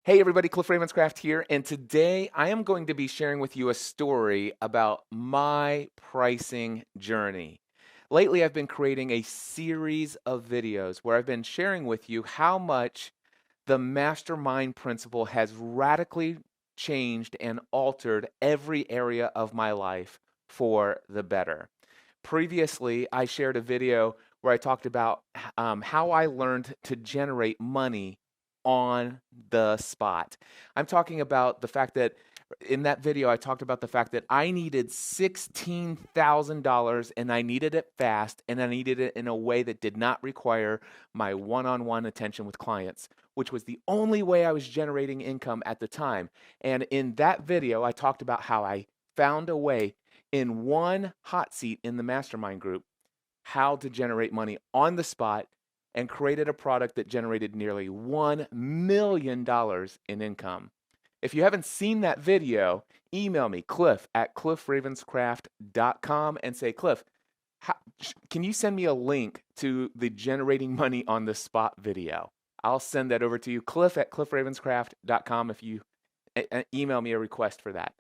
Hey everybody, Cliff Ravenscraft here, and today I am going to be sharing with you a story about my pricing journey. Lately, I've been creating a series of videos where I've been sharing with you how much the mastermind principle has radically changed and altered every area of my life for the better. Previously, I shared a video where I talked about how I learned to generate money on the spot. I'm talking about the fact that in that video, I talked about the fact that I needed $16,000 and I needed it fast and I needed it in a way that did not require my one on one attention with clients, which was the only way I was generating income at the time. And in that video, I talked about how I found a way in one hot seat in the mastermind group how to generate money on the spot and created a product that generated nearly $1 million in income. If you haven't seen that video, email me, cliff@cliffravenscraft.com, and say, Cliff, how, can you send me a link to the generating money on the spot video? I'll send that over to you, cliff@cliffravenscraft.com, if you email me a request for that.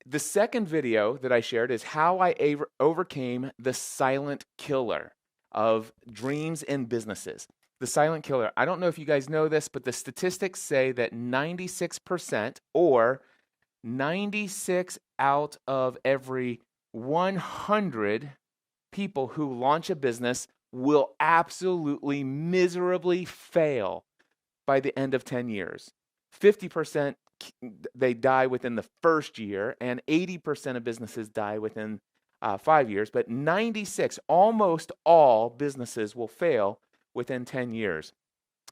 The second video that I shared is how I overcame the silent killer of dreams and businesses. The silent killer. I don't know if you guys know this, but the statistics say that 96% or 96 out of every 100 people who launch a business will absolutely miserably fail by the end of 10 years. 50% they die within the first year, and 80% of businesses die within 5 years. But 96, almost all businesses will fail within 10 years.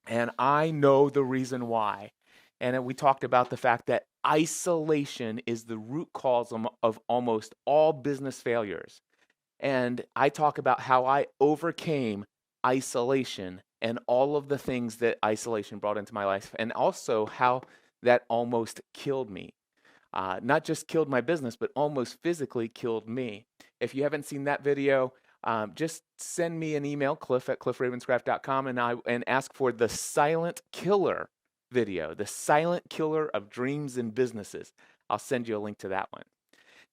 And I know the reason why. And we talked about the fact that isolation is the root cause of almost all business failures. And I talk about how I overcame isolation and all of the things that isolation brought into my life, and also how that almost killed me. Not just killed my business, but almost physically killed me. If you haven't seen that video, just send me an email, cliff@cliffravenscraft.com, and ask for the silent killer video, the silent killer of dreams and businesses. I'll send you a link to that one.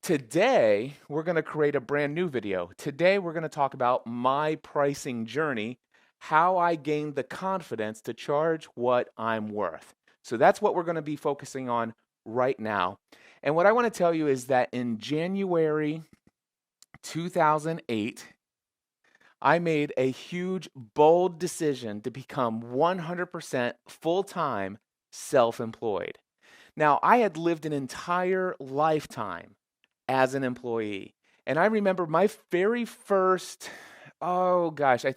Today, we're going to create a brand new video. Today, we're going to talk about my pricing journey, how I gained the confidence to charge what I'm worth. So that's what we're going to be focusing on right now. And what I want to tell you is that in January 2008, I made a huge, bold decision to become 100% full-time self-employed. Now, I had lived an entire lifetime as an employee. And I remember my very first, oh gosh, I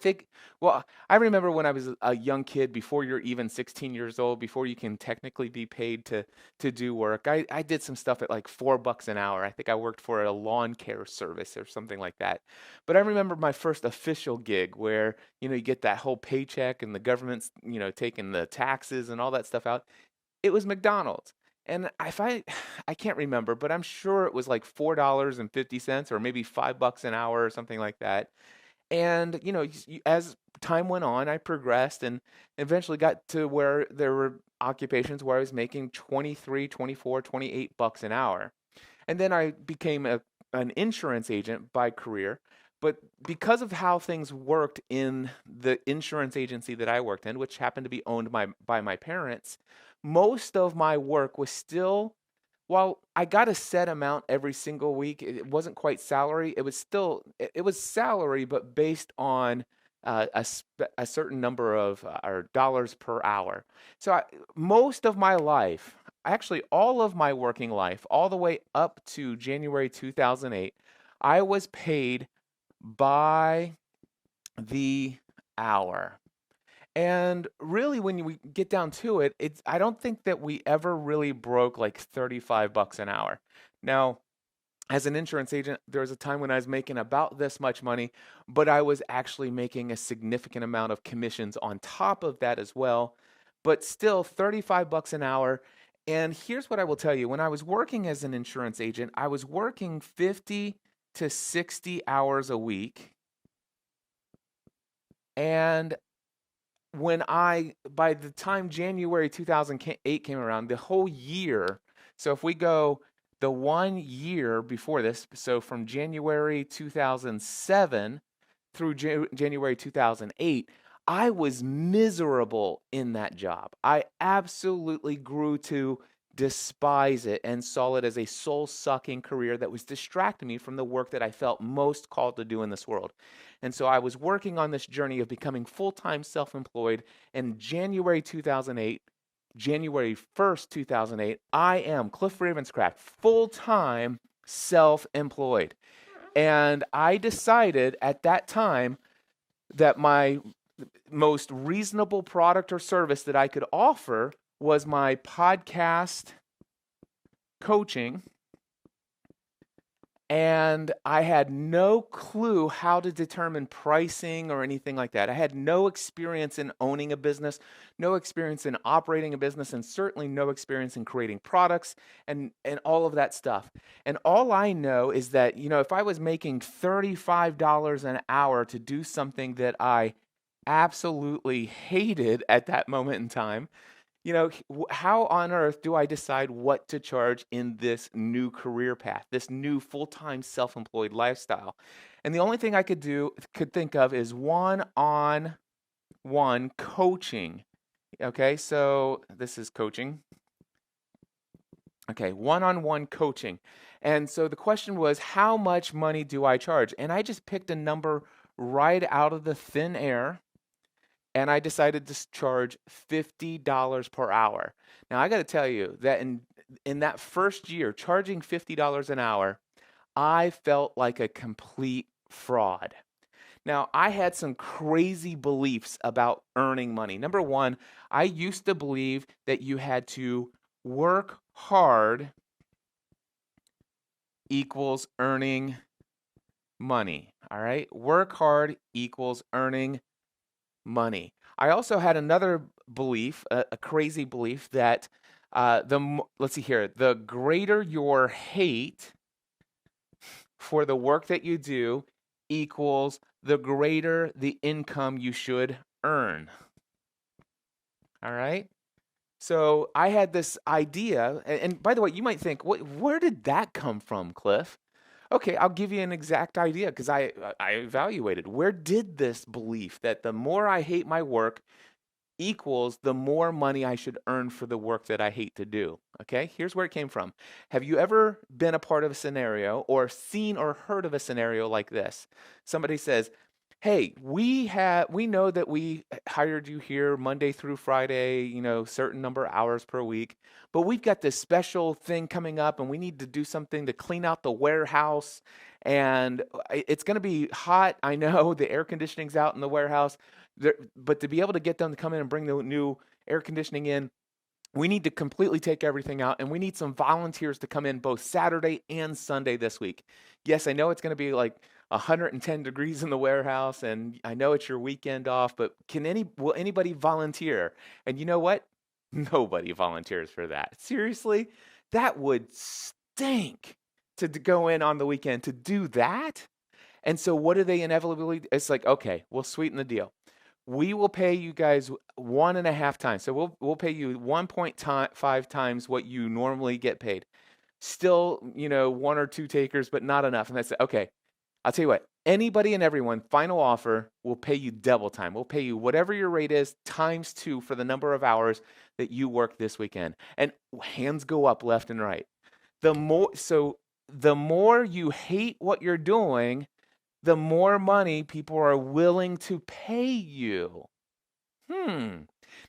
remember when I was a young kid, before you're even 16 years old, before you can technically be paid to do work. I did some stuff at like $4 an hour. I think I worked for a lawn care service or something like that. But I remember my first official gig where, you get that whole paycheck and the government's, taking the taxes and all that stuff out. It was McDonald's. And if I can't remember, but I'm sure it was like $4.50 or maybe $5 an hour or something like that. And as time went on, I progressed and eventually got to where there were occupations where I was making 23, 24, $28 an hour. And then I became an insurance agent by career. But because of how things worked in the insurance agency that I worked in, which happened to be owned by my parents, most of my work was still, while I got a set amount every single week, it wasn't quite salary. It was still, it was salary, but based on a certain number of or dollars per hour. So most of my life, actually all of my working life, all the way up to January 2008, I was paid by the hour. And really, when we get down to it, I don't think that we ever really broke like $35 an hour. Now, as an insurance agent, there was a time when I was making about this much money, but I was actually making a significant amount of commissions on top of that as well. But still, $35 an hour. And here's what I will tell you. When I was working as an insurance agent, I was working 50 to 60 hours a week. And by the time January 2008 came around, the whole year, so if we go the 1 year before this, so from January 2007 through January 2008, I was miserable in that job. I absolutely grew to despise it and saw it as a soul sucking career that was distracting me from the work that I felt most called to do in this world. And so I was working on this journey of becoming full time self employed. In January 2008, January 1st, 2008, I am Cliff Ravenscraft, full time self employed. And I decided at that time that my most reasonable product or service that I could offer was my podcast coaching. And I had no clue how to determine pricing or anything like that. I had no experience in owning a business, no experience in operating a business, and certainly no experience in creating products and all of that stuff. And all I know is that, if I was making $35 an hour to do something that I absolutely hated at that moment in time, how on earth do I decide what to charge in this new career path, this new full-time self-employed lifestyle? And the only thing I could think of is one-on-one coaching. Okay, so this is coaching. Okay, one-on-one coaching. And so the question was, how much money do I charge? And I just picked a number right out of the thin air, and I decided to charge $50 per hour. Now I got to tell you that in that first year, charging $50 an hour, I felt like a complete fraud. Now, I had some crazy beliefs about earning money. Number one, I used to believe that you had to work hard equals earning money. All right? Work hard equals earning money. I also had another belief, a crazy belief that let's see here, the greater your hate for the work that you do equals the greater the income you should earn. All right? So I had this idea, and by the way, you might think, where did that come from, Cliff? Okay, I'll give you an exact idea because I evaluated. Where did this belief that the more I hate my work equals the more money I should earn for the work that I hate to do? Okay, here's where it came from. Have you ever been a part of a scenario or seen or heard of a scenario like this? Somebody says, "Hey, we know that we hired you here Monday through Friday, certain number of hours per week, but we've got this special thing coming up and we need to do something to clean out the warehouse, and it's going to be hot. I know the air conditioning's out in the warehouse, but to be able to get them to come in and bring the new air conditioning in, we need to completely take everything out, and we need some volunteers to come in both Saturday and Sunday this week. Yes, I know it's going to be like 110 degrees in the warehouse, and I know it's your weekend off, but will anybody volunteer?" And you know what? Nobody volunteers for that. Seriously? That would stink to go in on the weekend to do that. And so what do they inevitably? It's like, okay, we'll sweeten the deal. We will pay you guys 1.5 times. So we'll pay you 1.5 times what you normally get paid. Still, one or two takers, but not enough. And that's it. Okay, I'll tell you what. Anybody and everyone, final offer, will pay you double time. We'll pay you whatever your rate is times 2 for the number of hours that you work this weekend. And hands go up left and right. The more you hate what you're doing, the more money people are willing to pay you.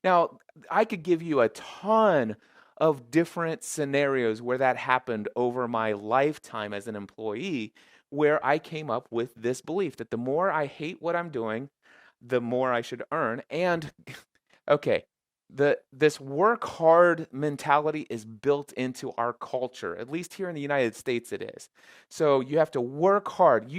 Now, I could give you a ton of different scenarios where that happened over my lifetime as an employee, where I came up with this belief that the more I hate what I'm doing, the more I should earn. And okay, this work hard mentality is built into our culture. At least here in the United States it is. So you have to work hard.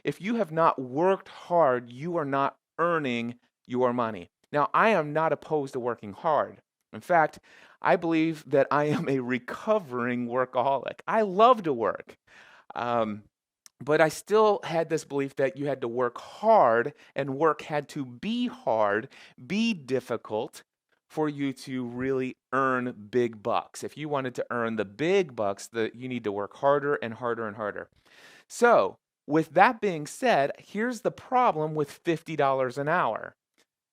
If you have not worked hard, you are not earning your money. Now, I am not opposed to working hard. In fact, I believe that I am a recovering workaholic. I love to work. But I still had this belief that you had to work hard and work had to be hard, be difficult for you to really earn big bucks. If you wanted to earn the big bucks, you need to work harder and harder and harder. So, with that being said, here's the problem with $50 an hour.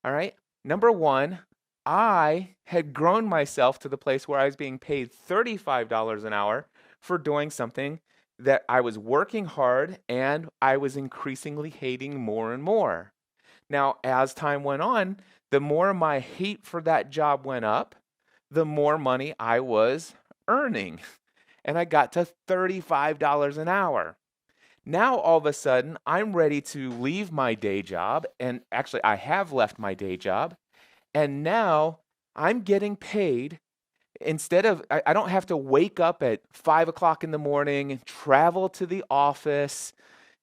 All right. Number one, I had grown myself to the place where I was being paid $35 an hour for doing something that I was working hard and I was increasingly hating more and more. Now, as time went on, the more my hate for that job went up, the more money I was earning. And I got to $35 an hour. Now, all of a sudden, I'm ready to leave my day job. And actually, I have left my day job. And now I'm getting paid. Instead of, I don't have to wake up at 5 o'clock in the morning, travel to the office,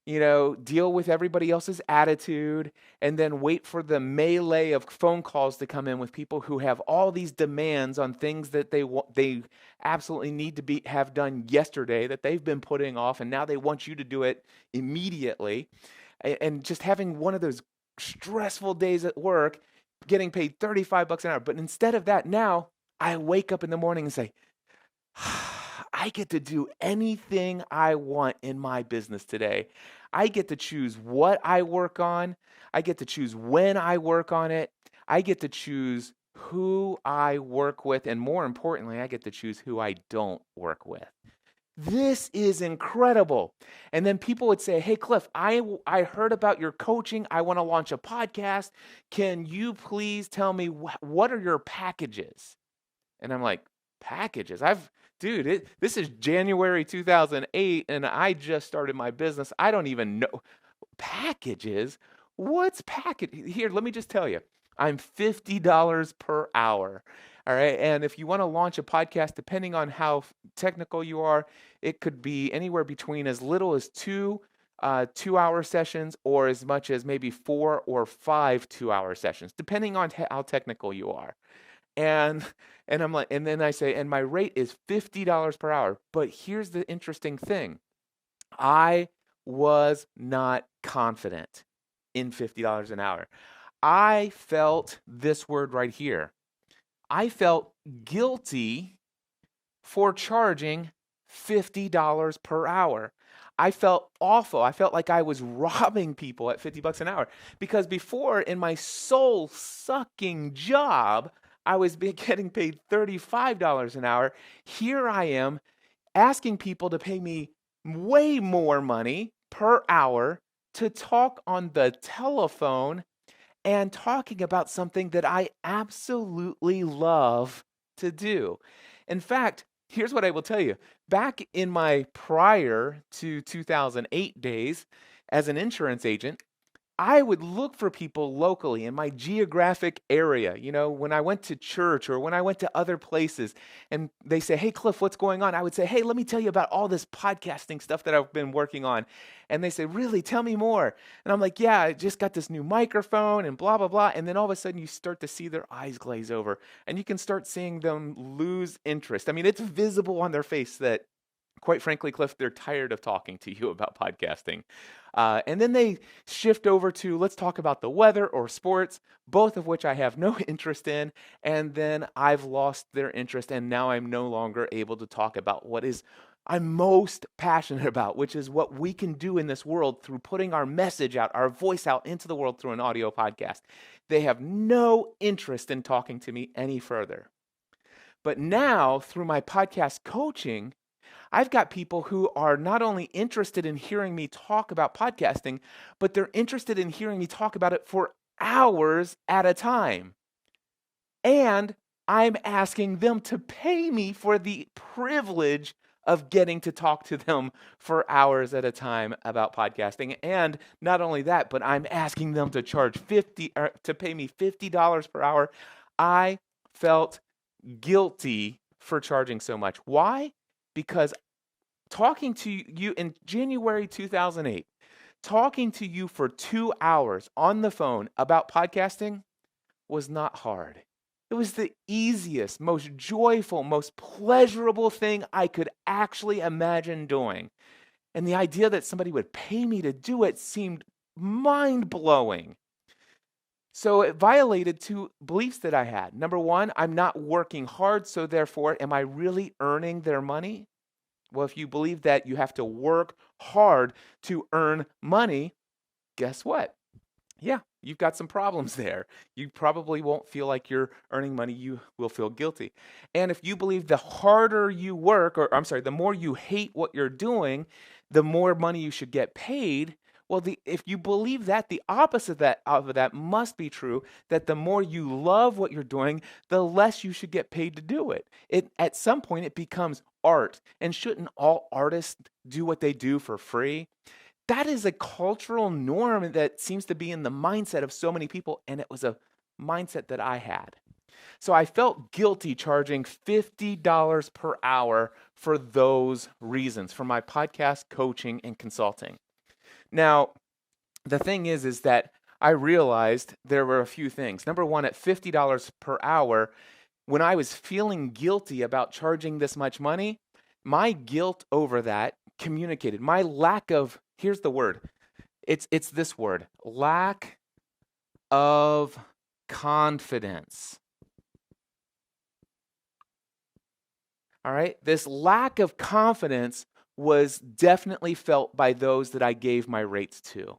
deal with everybody else's attitude, and then wait for the melee of phone calls to come in with people who have all these demands on things that they absolutely need to have done yesterday that they've been putting off, and now they want you to do it immediately. And just having one of those stressful days at work, getting paid 35 bucks an hour. But instead of that, now I wake up in the morning and say, I get to do anything I want in my business today. I get to choose what I work on. I get to choose when I work on it. I get to choose who I work with. And more importantly, I get to choose who I don't work with. This is incredible. And then people would say, hey, Cliff, I heard about your coaching. I want to launch a podcast. Can you please tell me what are your packages? And I'm like, packages? This is January 2008 and I just started my business. I don't even know. Packages? What's package? Here, let me just tell you. I'm $50 per hour. All right. And if you want to launch a podcast, depending on how technical you are, it could be anywhere between as little as two 2-hour sessions or as much as maybe 4 or 5 2-hour sessions, depending on how technical you are. And I'm like, and then I say, and my rate is $50 per hour. But here's the interesting thing. I was not confident in $50 an hour. I felt this word right here. I felt guilty for charging $50 per hour. I felt awful. I felt like I was robbing people at 50 bucks an hour because before in my soul sucking job, I was getting paid $35 an hour. Here I am asking people to pay me way more money per hour to talk on the telephone and talking about something that I absolutely love to do. In fact, here's what I will tell you. Back in my prior to 2008 days as an insurance agent, I would look for people locally in my geographic area, when I went to church or when I went to other places and they say, hey, Cliff, what's going on? I would say, hey, let me tell you about all this podcasting stuff that I've been working on. And they say, really? Tell me more. And I'm like, yeah, I just got this new microphone and blah, blah, blah. And then all of a sudden you start to see their eyes glaze over and you can start seeing them lose interest. I mean, it's visible on their face that, quite frankly, Cliff, they're tired of talking to you about podcasting. And then they shift over to let's talk about the weather or sports, both of which I have no interest in. And then I've lost their interest and now I'm no longer able to talk about what is I'm most passionate about, which is what we can do in this world through putting our message out, our voice out into the world through an audio podcast. They have no interest in talking to me any further. But now through my podcast coaching, I've got people who are not only interested in hearing me talk about podcasting, but they're interested in hearing me talk about it for hours at a time. And I'm asking them to pay me for the privilege of getting to talk to them for hours at a time about podcasting. And not only that, but I'm asking them to to pay me $50 per hour. I felt guilty for charging so much. Why? Because talking to you in January 2008, talking to you for 2 hours on the phone about podcasting was not hard. It was the easiest, most joyful, most pleasurable thing I could actually imagine doing. And the idea that somebody would pay me to do it seemed mind-blowing. So it violated two beliefs that I had. Number one, I'm not working hard, so therefore, am I really earning their money? Well, if you believe that you have to work hard to earn money, guess what? Yeah, you've got some problems there. You probably won't feel like you're earning money. You will feel guilty. And if you believe the harder you work, or I'm sorry, the more you hate what you're doing, the more money you should get paid. Well, if you believe that, the opposite of that must be true, that the more you love what you're doing, the less you should get paid to do it. At some point it becomes art. And shouldn't all artists do what they do for free? That is a cultural norm that seems to be in the mindset of so many people, and it was a mindset that I had. So I felt guilty charging $50 per hour for those reasons, for my podcast, coaching, and consulting. Now, the thing is that I realized there were a few things. Number one, at $50 per hour, when I was feeling guilty about charging this much money, my guilt over that communicated my lack of, here's the word, it's this word, lack of confidence. All right, this lack of confidence was definitely felt by those that I gave my rates to.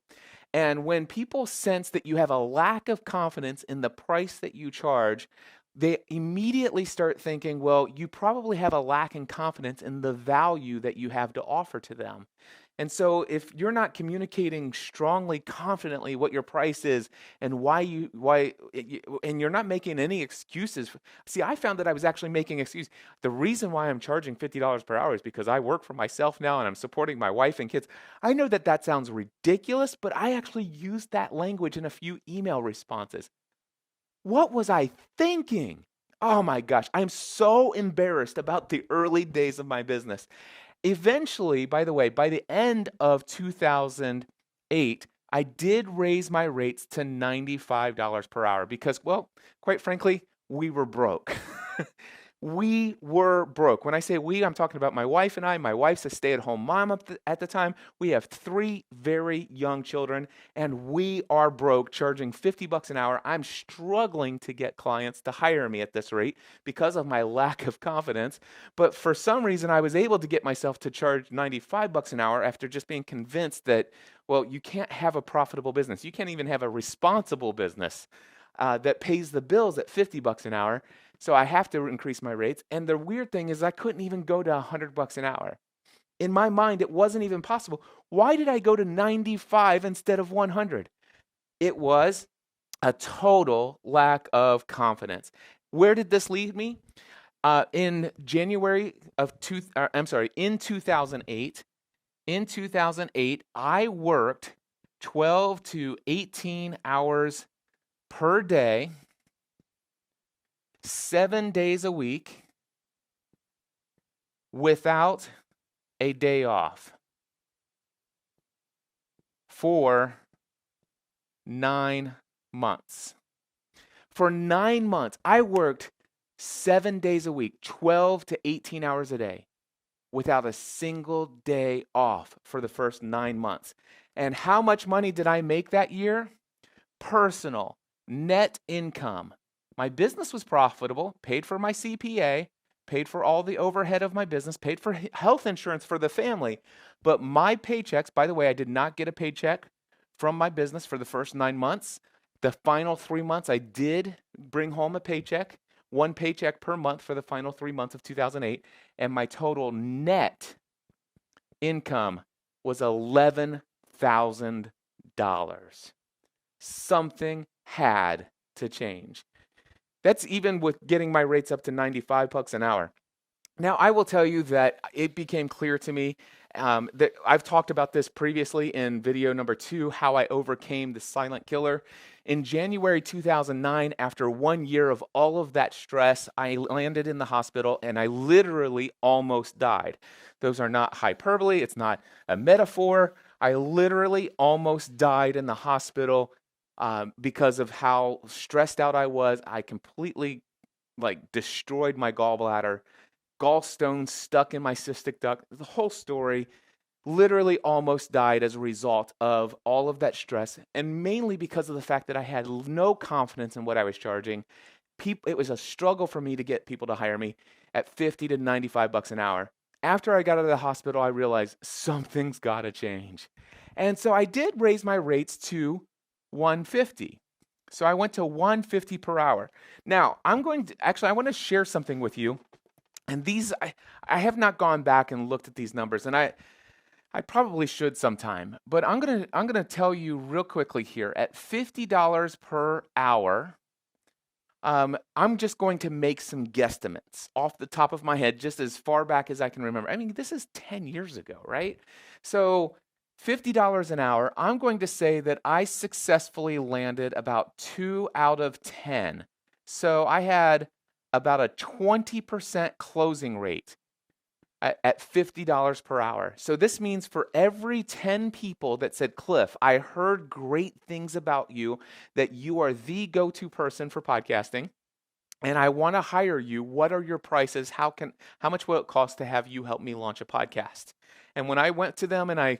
And when people sense that you have a lack of confidence in the price that you charge, they immediately start thinking, well, you probably have a lack in confidence in the value that you have to offer to them. And so if you're not communicating strongly, confidently what your price is and and you're not making any excuses. See, I found that I was actually making excuses. The reason why I'm charging $50 per hour is because I work for myself now and I'm supporting my wife and kids. I know that that sounds ridiculous, but I actually used that language in a few email responses. What was I thinking? Oh my gosh, I'm so embarrassed about the early days of my business. Eventually, by the way, by the end of 2008, I did raise my rates to $95 per hour because, well, quite frankly, we were broke. We were broke. When I say we, I'm talking about my wife and I. My wife's a stay-at-home mom at the time. We have 3 very young children, and we are broke, charging $50 an hour. I'm struggling to get clients to hire me at this rate because of my lack of confidence. But for some reason, I was able to get myself to charge $95 an hour after just being convinced that, well, you can't have a profitable business. You can't even have a responsible business that pays the bills at $50 an hour. So I have to increase my rates. And the weird thing is I couldn't even go to $100 an hour. In my mind, it wasn't even possible. Why did I go to 95 instead of 100? It was a total lack of confidence. Where did this lead me? In January of in 2008, I worked 12 to 18 hours per day, 7 days a week, without a day off for 9 months. For 9 months, I worked 7 days a week, 12 to 18 hours a day, without a single day off for the first 9 months. And how much money did I make that year? Personal net income. My business was profitable, paid for my CPA, paid for all the overhead of my business, paid for health insurance for the family. But my paychecks, by the way, I did not get a paycheck from my business for the first 9 months. The final 3 months, I did bring home a paycheck, 1 paycheck per month for the final 3 months of 2008. And my total net income was $11,000. Something had to change. That's even with getting my rates up to $95 an hour. Now, I will tell you that it became clear to me that I've talked about this previously in video number 2, how I overcame the silent killer. In January 2009, after 1 year of all of that stress, I landed in the hospital and I literally almost died. Those are not hyperbole. It's not a metaphor. I literally almost died in the hospital because of how stressed out I was. I completely destroyed my gallbladder, gallstones stuck in my cystic duct, the whole story. literally almost died as a result of all of that stress, and mainly because of the fact that I had no confidence in what I was charging. It was a struggle for me to get people to hire me at 50 to 95 bucks an hour. After I got out of the hospital, I realized something's got to change. And so I did raise my rates to 150. So I went to 150 per hour. Now, I want to share something with you. And I have not gone back and looked at these numbers, and I probably should sometime, but I'm gonna tell you real quickly here. At $50 per hour, I'm just going to make some guesstimates off the top of my head, just as far back as I can remember. I mean, this is 10 years ago, right? So $50 an hour, I'm going to say that I successfully landed about 2 out of 10. So I had about a 20% closing rate at $50 per hour. So this means for every 10 people that said, Cliff, I heard great things about you, that you are the go-to person for podcasting, and I want to hire you. What are your prices? How much will it cost to have you help me launch a podcast? And when I went to them and I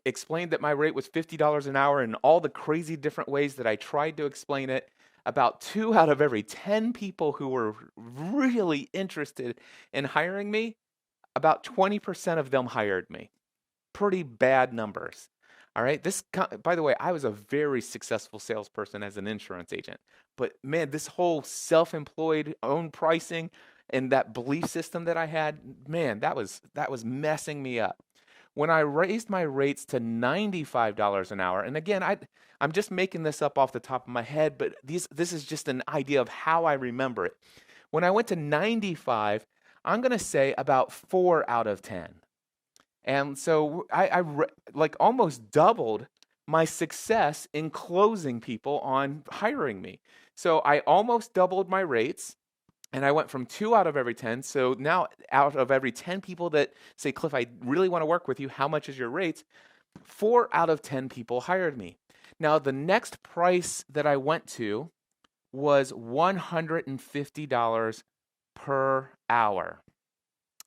explained that my rate was $50 an hour, and all the crazy different ways that I tried to explain it, about 2 out of every 10 people who were really interested in hiring me, about 20% of them hired me. Pretty bad numbers. All right. By the way, I was a very successful salesperson as an insurance agent. But man, this whole self-employed own pricing and that belief system that I had, man, that was messing me up. When I raised my rates to $95 an hour, and again, I'm just making this up off the top of my head, but this is just an idea of how I remember it. When I went to 95, I'm going to say about 4 out of 10. And so like almost doubled my success in closing people on hiring me. So I almost doubled my rates, and I went from 2 out of every 10. So now out of every 10 people that say, Cliff, I really want to work with you, how much is your rates? 4 out of 10 people hired me. Now the next price that I went to was $150 per hour.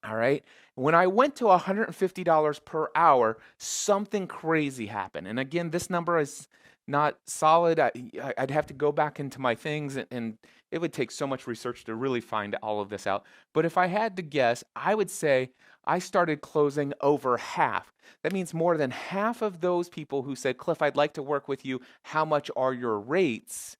All right. When I went to $150 per hour, something crazy happened. And again, this number is not solid. I'd have to go back into my things, and it would take so much research to really find all of this out. But if I had to guess, I would say I started closing over half. That means more than half of those people who said, Cliff, I'd like to work with you. How much are your rates?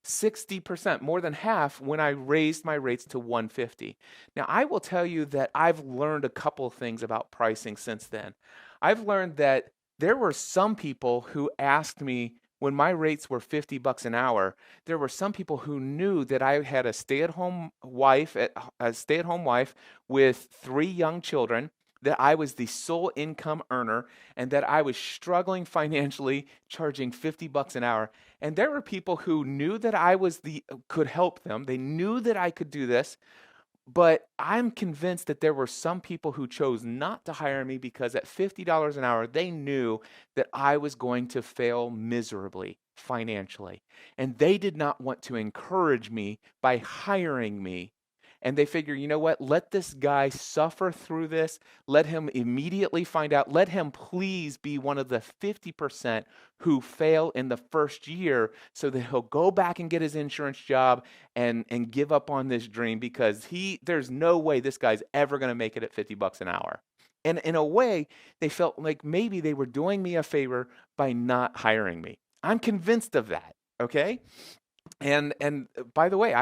60%, more than half, when I raised my rates to 150. Now, I will tell you that I've learned a couple of things about pricing since then. I've learned that there were some people who asked me when my rates were 50 bucks an hour. There were some people who knew that I had a stay-at-home wife with 3 young children, that I was the sole income earner, and that I was struggling financially, charging 50 bucks an hour. And there were people who knew that I could help them. They knew that I could do this, but I'm convinced that there were some people who chose not to hire me because at $50 an hour, they knew that I was going to fail miserably financially. And they did not want to encourage me by hiring me. And they figure, you know what? Let this guy suffer through this. Let him immediately find out. Let him please be one of the 50% who fail in the first year, so that he'll go back and get his insurance job and give up on this dream, because there's no way this guy's ever going to make it at 50 bucks an hour. And in a way, they felt like maybe they were doing me a favor by not hiring me. I'm convinced of that, okay? And by the way,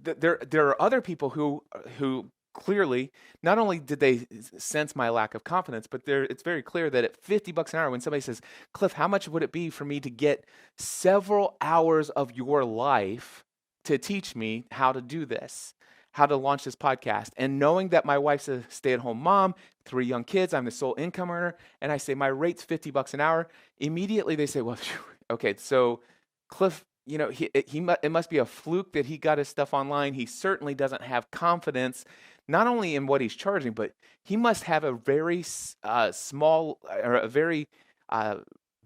there are other people who clearly, not only did they sense my lack of confidence, but it's very clear that at 50 bucks an hour, when somebody says, Cliff, how much would it be for me to get several hours of your life to teach me how to do this, how to launch this podcast? And knowing that my wife's a stay-at-home mom, 3 young kids, I'm the sole income earner, and I say my rate's 50 bucks an hour, immediately they say, well, okay, so Cliff, it must be a fluke that he got his stuff online. He certainly doesn't have confidence, not only in what he's charging, but he must have a very small or a very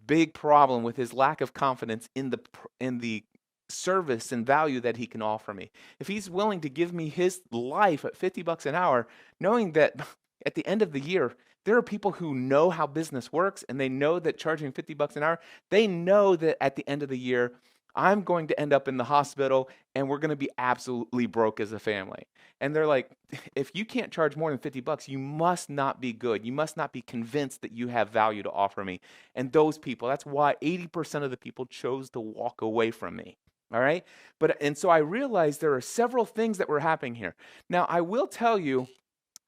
big problem with his lack of confidence in the service and value that he can offer me. If he's willing to give me his life at 50 bucks an hour, knowing that at the end of the year, There are people who know how business works, and they know that charging $50 an hour, they know that at the end of the year, I'm going to end up in the hospital and we're going to be absolutely broke as a family. And they're like, if you can't charge more than $50, you must not be good. You must not be convinced that you have value to offer me. And those people, that's why 80% of the people chose to walk away from me. All right. And so I realized there are several things that were happening here. Now, I will tell you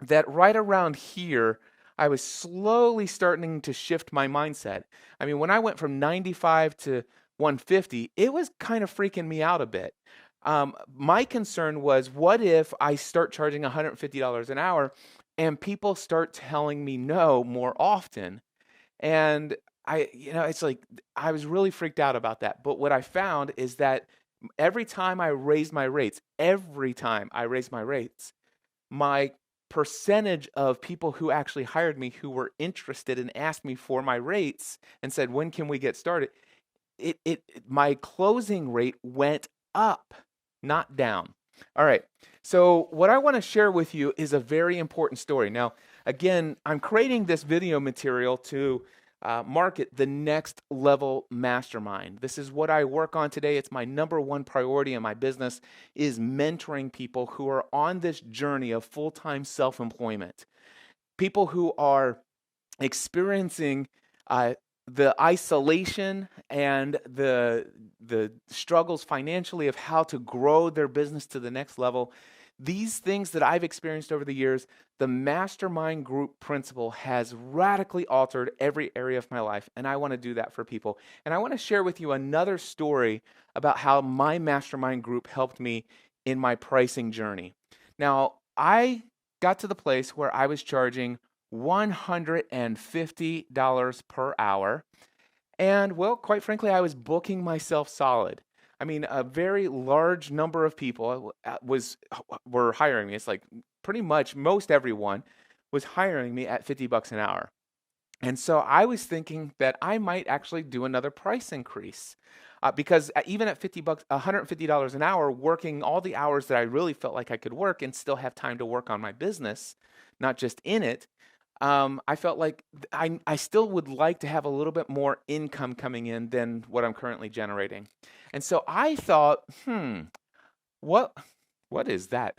that right around here, I was slowly starting to shift my mindset. I mean, when I went from 95 to 150, it was kind of freaking me out a bit. My concern was, what if I start charging $150 an hour and people start telling me no more often? And it's like I was really freaked out about that. But what I found is that every time I raised my rates, my percentage of people who actually hired me who were interested and asked me for my rates and said, when can we get started? My closing rate went up, not down. All right. So what I want to share with you is a very important story. Now, again, I'm creating this video material to market the Next Level Mastermind. This is what I work on today. It's my number one priority in my business is mentoring people who are on this journey of full-time self-employment. People who are experiencing the isolation and the struggles financially of how to grow their business to the next level. These things that I've experienced over the years, the Mastermind Group principle has radically altered every area of my life, and I want to do that for people. And I want to share with you another story about how my Mastermind Group helped me in my pricing journey. Now, I got to the place where I was charging $150 per hour, and well, quite frankly, I was booking myself solid. I mean, a very large number of people were hiring me. It's like pretty much most everyone was hiring me at $50 an hour. And so I was thinking that I might actually do another price increase. Because even at $150 an hour, working all the hours that I really felt like I could work and still have time to work on my business, not just in it, I felt like I still would like to have a little bit more income coming in than what I'm currently generating. And so I thought, what is that?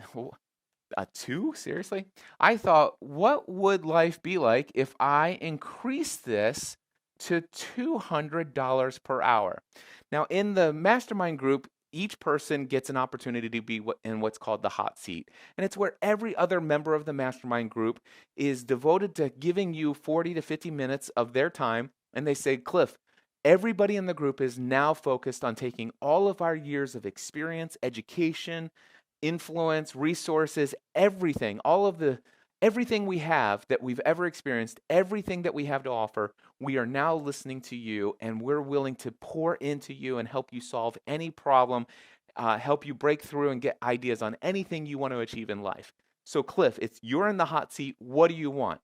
A two? Seriously? I thought, what would life be like if I increased this to $200 per hour? Now, in the mastermind group, each person gets an opportunity to be in what's called the hot seat. And it's where every other member of the mastermind group is devoted to giving you 40 to 50 minutes of their time. And they say, Cliff, everybody in the group is now focused on taking all of our years of experience, education, influence, resources, everything, everything we have that we've ever experienced, everything that we have to offer, we are now listening to you, and we're willing to pour into you and help you solve any problem, help you break through and get ideas on anything you want to achieve in life. So Cliff, you're in the hot seat. What do you want?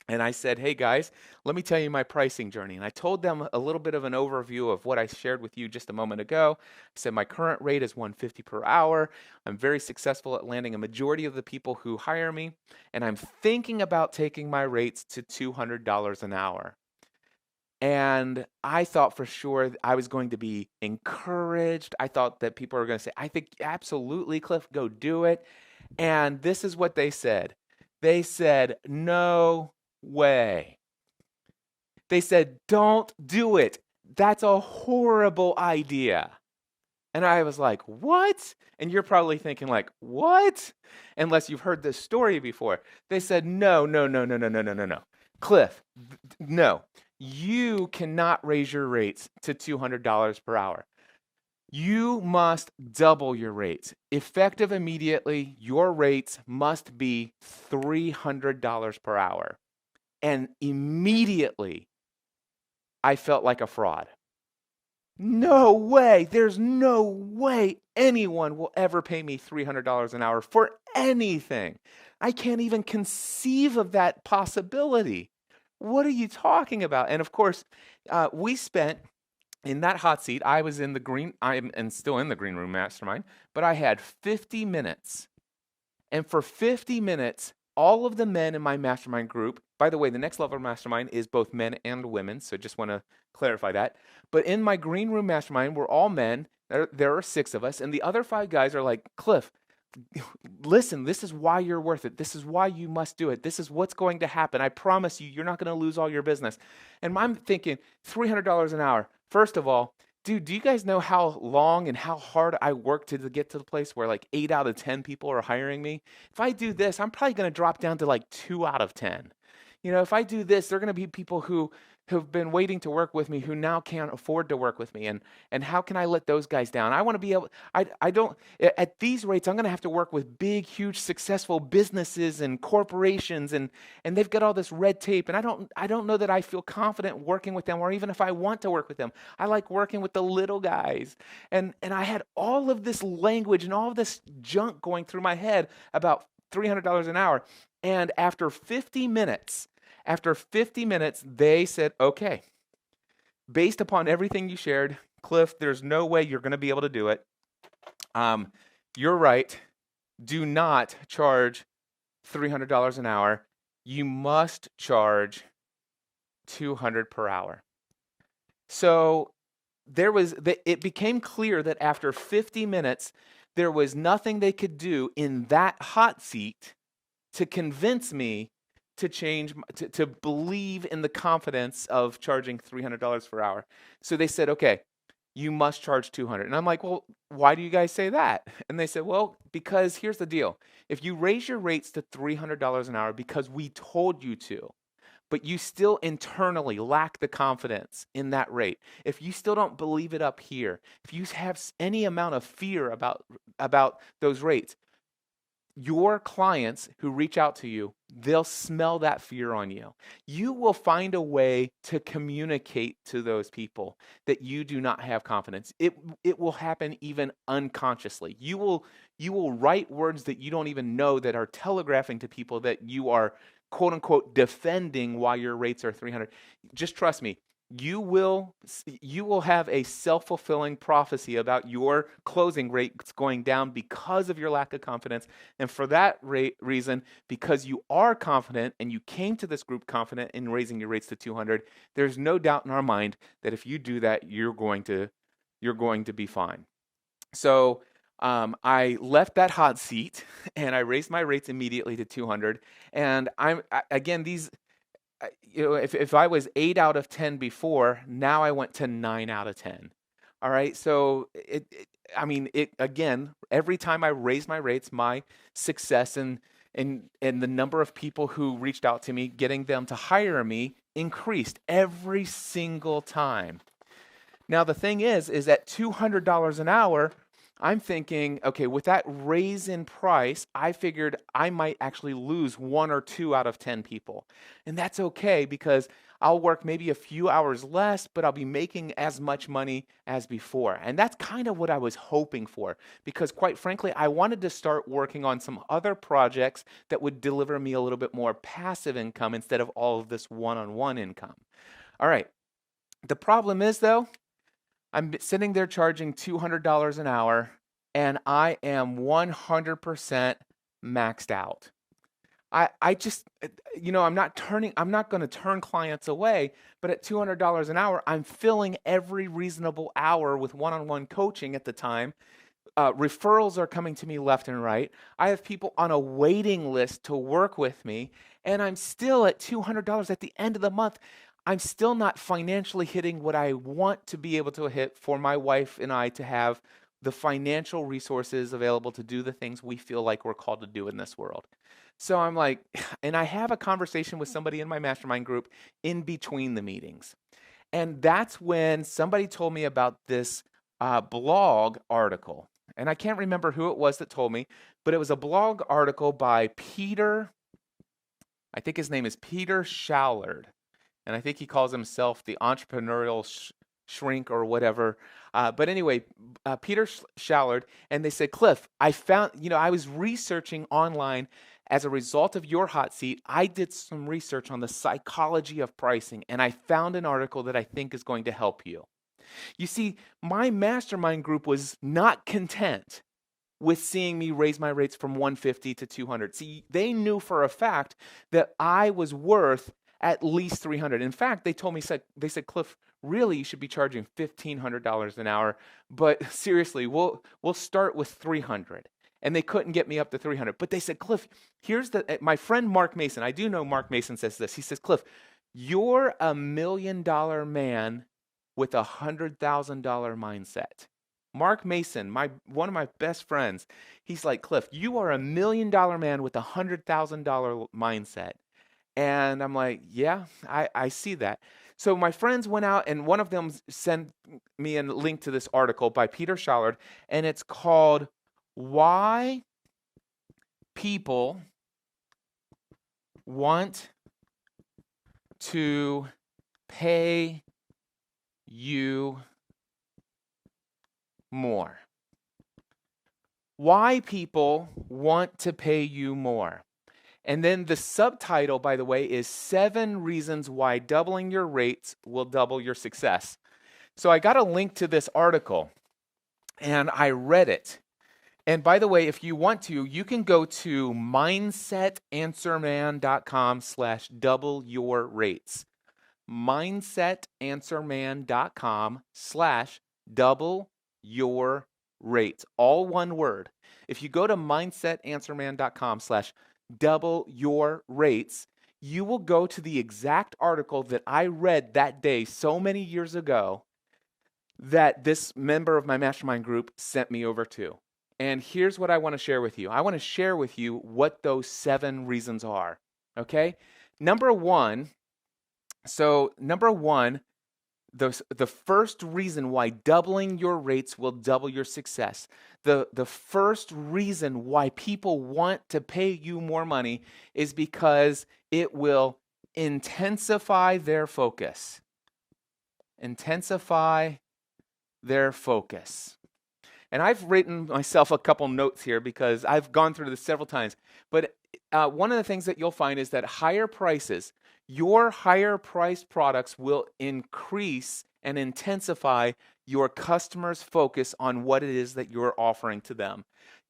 And I said, hey guys, let me tell you my pricing journey. And I told them a little bit of an overview of what I shared with you just a moment ago. I said my current rate is $150 per hour. I'm very successful at landing a majority of the people who hire me. And I'm thinking about taking my rates to $200 an hour. And I thought for sure I was going to be encouraged. I thought that people were going to say, I think absolutely, Cliff, go do it. And this is what they said. They said, no way. They said, don't do it. That's a horrible idea. And I was like, what? And you're probably thinking like, what? Unless you've heard this story before. They said, no. Cliff, no. You cannot raise your rates to $200 per hour. You must double your rates. Effective immediately, your rates must be $300 per hour. And immediately, I felt like a fraud. No way. There's no way anyone will ever pay me $300 an hour for anything. I can't even conceive of that possibility. What are you talking about? And of course, we spent in that hot seat. I was in the green, I'm still in the green room mastermind, but I had 50 minutes. And for 50 minutes, all of the men in my mastermind group, by the way, the next level of mastermind is both men and women. So just want to clarify that. But in my green room mastermind, we're all men. There are 6 of us. And the other 5 guys are like, Cliff, listen, this is why you're worth it. This is why you must do it. This is what's going to happen. I promise you, you're not going to lose all your business. And I'm thinking, $300 an hour. First of all, dude, do you guys know how long and how hard I work to get to the place where like 8 out of 10 people are hiring me? If I do this, I'm probably going to drop down to like 2 out of 10. If I do this, there are going to be people who have been waiting to work with me who now can't afford to work with me. And how can I let those guys down? I want to be able, I don't, at these rates, I'm going to have to work with big, huge, successful businesses and corporations, and they've got all this red tape. And I don't know that I feel confident working with them, or even if I want to work with them. I like working with the little guys. And I had all of this language and all of this junk going through my head about $300 an hour. And after 50 minutes, they said, okay, based upon everything you shared, Cliff, there's no way you're going to be able to do it. You're right. Do not charge $300 an hour. You must charge $200 per hour. So it became clear that after 50 minutes, there was nothing they could do in that hot seat to convince me to change, to believe in the confidence of charging $300 per hour. So they said, okay, you must charge $200. And I'm like, well, why do you guys say that? And they said, well, because here's the deal. If you raise your rates to $300 an hour because we told you to, but you still internally lack the confidence in that rate, if you still don't believe it up here, if you have any amount of fear about those rates, your clients who reach out to you, they'll smell that fear on you. You will find a way to communicate to those people that you do not have confidence. It will happen even unconsciously. You will write words that you don't even know that are telegraphing to people that you are, quote unquote, defending why your rates are 300. Just trust me. You will have a self-fulfilling prophecy about your closing rates going down because of your lack of confidence. And for that reason, because you are confident and you came to this group confident in raising your rates to 200, there's no doubt in our mind that if you do that, you're going to be fine. So I left that hot seat and I raised my rates immediately to 200. And if I was 8 out of 10 before, now I went to 9 out of 10. All right. So again, every time I raised my rates, my success and the number of people who reached out to me, getting them to hire me, increased every single time. Now, the thing is at $200 an hour, I'm thinking, okay, with that raise in price, I figured I might actually lose 1 or 2 out of 10 people. And that's okay because I'll work maybe a few hours less, but I'll be making as much money as before. And that's kind of what I was hoping for because quite frankly, I wanted to start working on some other projects that would deliver me a little bit more passive income instead of all of this one-on-one income. All right. The problem is though, I'm sitting there charging $200 an hour, and I am 100% maxed out. I just, I'm not going to turn clients away, but at $200 an hour, I'm filling every reasonable hour with one-on-one coaching at the time. Referrals are coming to me left and right. I have people on a waiting list to work with me, and I'm still at $200 at the end of the month. I'm still not financially hitting what I want to be able to hit for my wife and I to have the financial resources available to do the things we feel like we're called to do in this world. So I'm like, and I have a conversation with somebody in my mastermind group in between the meetings. And that's when somebody told me about this blog article. And I can't remember who it was that told me, but it was a blog article by Peter, I think his name is Peter Shallard. And I think he calls himself the entrepreneurial shrink or whatever. But anyway, Peter Shallard, and they said, Cliff, I found, I was researching online as a result of your hot seat. I did some research on the psychology of pricing, and I found an article that I think is going to help you. You see, my mastermind group was not content with seeing me raise my rates from 150 to 200. See, they knew for a fact that I was worth at least 300. In fact, they said, Cliff, really you should be charging $1,500 an hour, but seriously, we'll start with 300. And they couldn't get me up to 300. But they said, Cliff, my friend Mark Mason, I do know Mark Mason says this. He says, Cliff, you're $1 million man with $100,000 mindset. Mark Mason, one of my best friends, he's like, Cliff, you are $1 million man with $100,000 mindset. And I'm like, yeah, I see that. So my friends went out and one of them sent me a link to this article by Peter Shallard, and it's called Why People Want to Pay You More. Why people want to pay you more. And then the subtitle, by the way, is 7 Reasons Why Doubling Your Rates Will Double Your Success. So I got a link to this article, and I read it. And by the way, if you want to, you can go to mindsetanswerman.com/double-your-rates. mindsetanswerman.com/double-your-rates. All one word. If you go to mindsetanswerman.com/double-your-rates, you will go to the exact article that I read that day so many years ago that this member of my mastermind group sent me over to. And here's what I want to share with you. I want to share with you what those 7 reasons are. Okay? Number one, the first reason why doubling your rates will double your success. The first reason why people want to pay you more money is because it will intensify their focus. Intensify their focus. And I've written myself a couple notes here because I've gone through this several times. But one of the things that you'll find is that your higher priced products will increase and intensify your customers' focus on what it is that you're offering to them.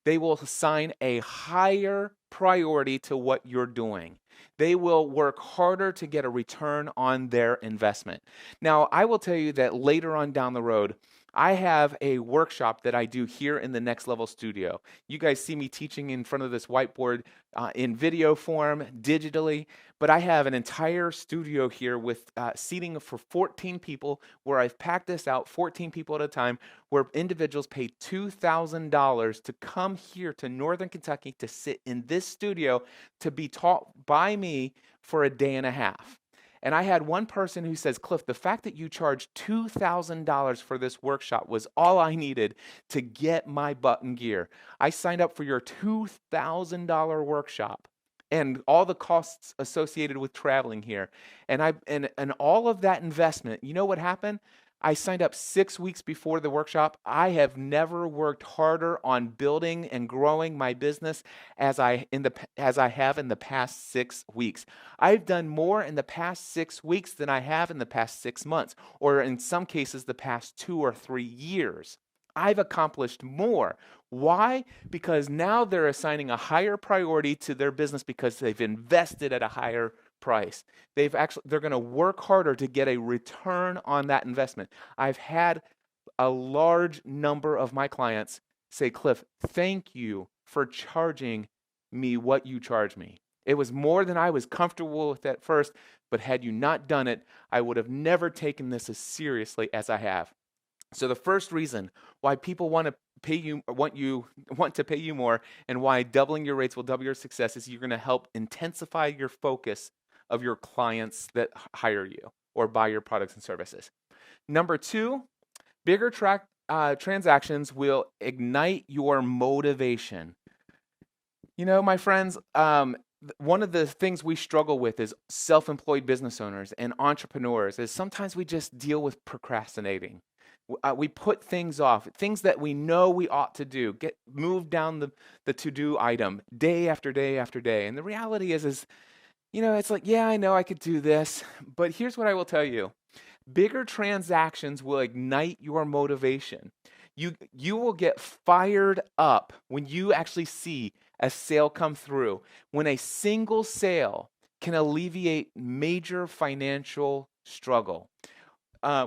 They will assign a higher priority to what you're doing. They will work harder to get a return on their investment. Now, I will tell you that later on down the road, I have a workshop that I do here in the Next Level studio. You guys see me teaching in front of this whiteboard in video form, digitally, but I have an entire studio here with seating for 14 people where I've packed this out 14 people at a time, where individuals pay $2,000 to come here to Northern Kentucky to sit in this studio to be taught by me for a day and a half. And I had one person who says, Cliff, the fact that you charged $2,000 for this workshop was all I needed to get my butt in gear. I signed up for your $2,000 workshop and all the costs associated with traveling here. And all of that investment, you know what happened? I signed up 6 weeks before the workshop. I have never worked harder on building and growing my business as I have in the past 6 weeks. I've done more in the past 6 weeks than I have in the past 6 months, or in some cases, the past 2 or 3 years. I've accomplished more. Why? Because now they're assigning a higher priority to their business because they've invested at a higher price. They're going to work harder to get a return on that investment. I've had a large number of my clients say, Cliff, thank you for charging me what you charge me. It was more than I was comfortable with at first, but had you not done it, I would have never taken this as seriously as I have. So the first reason why people want to pay you more, and why doubling your rates will double your success, is you're going to help intensify your focus of your clients that hire you or buy your products and services. Number 2, bigger transactions will ignite your motivation. You know, my friends, one of the things we struggle with is self-employed business owners and entrepreneurs is sometimes we just deal with procrastinating. We put things off, things that we know we ought to do, get moved down the to-do item day after day after day. And the reality is, you know, it's like, yeah, I know I could do this, but here's what I will tell you. Bigger transactions will ignite your motivation. You will get fired up when you actually see a sale come through. When a single sale can alleviate major financial struggle.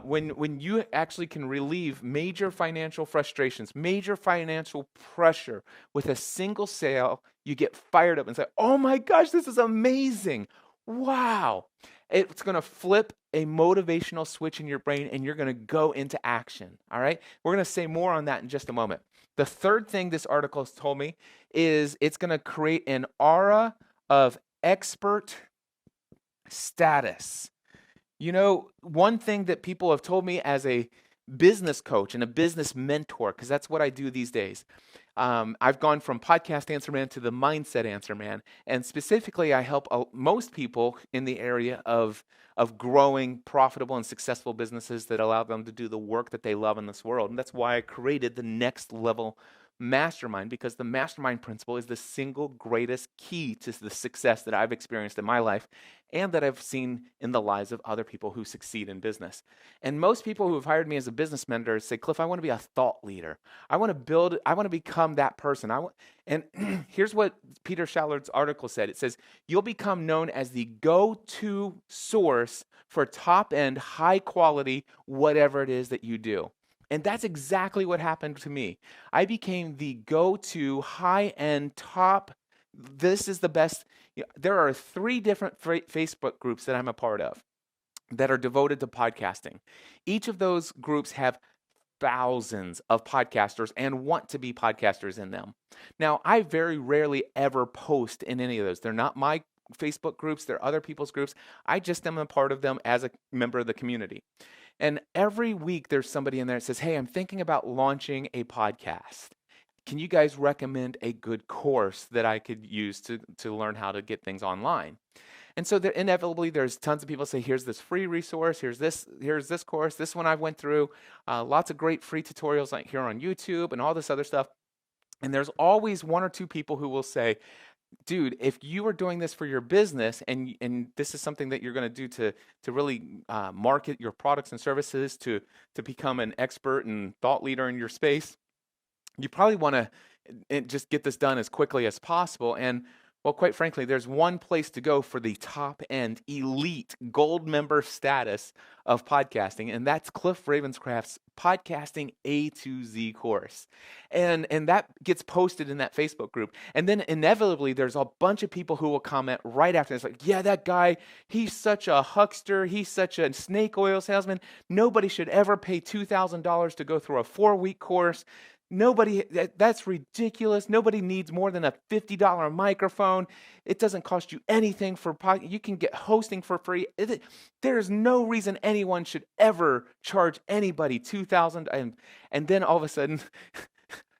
When you actually can relieve major financial frustrations, major financial pressure with a single sale, you get fired up and say, "Oh my gosh, this is amazing! Wow!" It's going to flip a motivational switch in your brain, and you're going to go into action. All right, we're going to say more on that in just a moment. The third thing this article has told me is it's going to create an aura of expert status. You know, one thing that people have told me as a business coach and a business mentor, because that's what I do these days. I've gone from podcast answer man to the mindset answer man, and specifically, I help most people in the area of growing profitable and successful businesses that allow them to do the work that they love in this world. And that's why I created the next level mastermind, because the mastermind principle is the single greatest key to the success that I've experienced in my life and that I've seen in the lives of other people who succeed in business. And most people who have hired me as a business mentor say, "Cliff, I want to be a thought leader. I want to become that person." And here's what Peter Shallard's article said. It says, "You'll become known as the go-to source for top-end, high-quality, whatever it is that you do." And that's exactly what happened to me. I became the go-to high-end top. This is the best. There are 3 different Facebook groups that I'm a part of that are devoted to podcasting. Each of those groups have thousands of podcasters and want to be podcasters in them. Now, I very rarely ever post in any of those. They're not my Facebook groups, they're other people's groups. I just am a part of them as a member of the community. And every week there's somebody in there that says, "Hey, I'm thinking about launching a podcast. Can you guys recommend a good course that I could use to learn how to get things online?" And so there, inevitably, there's tons of people say, "Here's this free resource. Here's this course. This one I went through. Lots of great free tutorials like here on YouTube and all this other stuff." And there's always 1 or 2 people who will say, "Dude, if you are doing this for your business and this is something that you're going to do to really market your products and services to become an expert and thought leader in your space, you probably want to just get this done as quickly as possible." And well, quite frankly, there's one place to go for the top end, elite, gold member status of podcasting, and that's Cliff Ravenscraft's Podcasting A to Z course. And that gets posted in that Facebook group. And then inevitably, there's a bunch of people who will comment right after. It's like, "Yeah, that guy, he's such a huckster. He's such a snake oil salesman. Nobody should ever pay $2,000 to go through a 4-week course. That's ridiculous. Nobody needs more than a $50 microphone. It doesn't cost you anything for you can get hosting for free. There's no reason anyone should ever charge anybody $2,000." And then all of a sudden,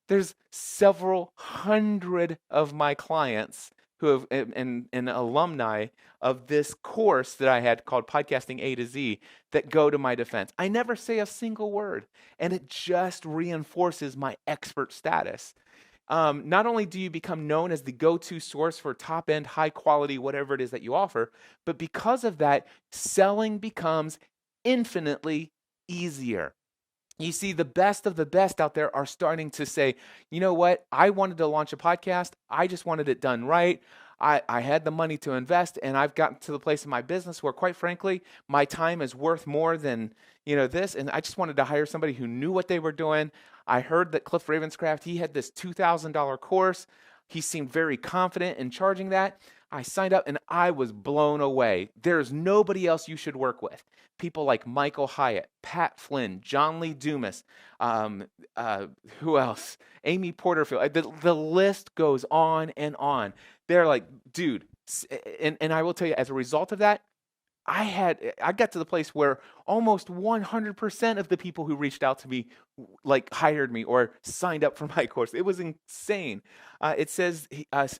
there's several hundred of my clients who have and alumni of this course that I had called Podcasting A to Z that go to my defense. I never say a single word, and it just reinforces my expert status. Not only do you become known as the go-to source for top-end, high-quality, whatever it is that you offer, but because of that, selling becomes infinitely easier. You see, the best of the best out there are starting to say, "You know what? I wanted to launch a podcast. I just wanted it done right. I had the money to invest, and I've gotten to the place in my business where, quite frankly, my time is worth more than this. And I just wanted to hire somebody who knew what they were doing. I heard that Cliff Ravenscraft, he had this $2,000 course. He seemed very confident in charging that. I signed up and I was blown away. There's nobody else you should work with. People like Michael Hyatt, Pat Flynn, John Lee Dumas, who else? Amy Porterfield. The list goes on and on. They're like, "Dude," and I will tell you, as a result of that, I got to the place where almost 100% of the people who reached out to me like hired me or signed up for my course. It was insane. It says,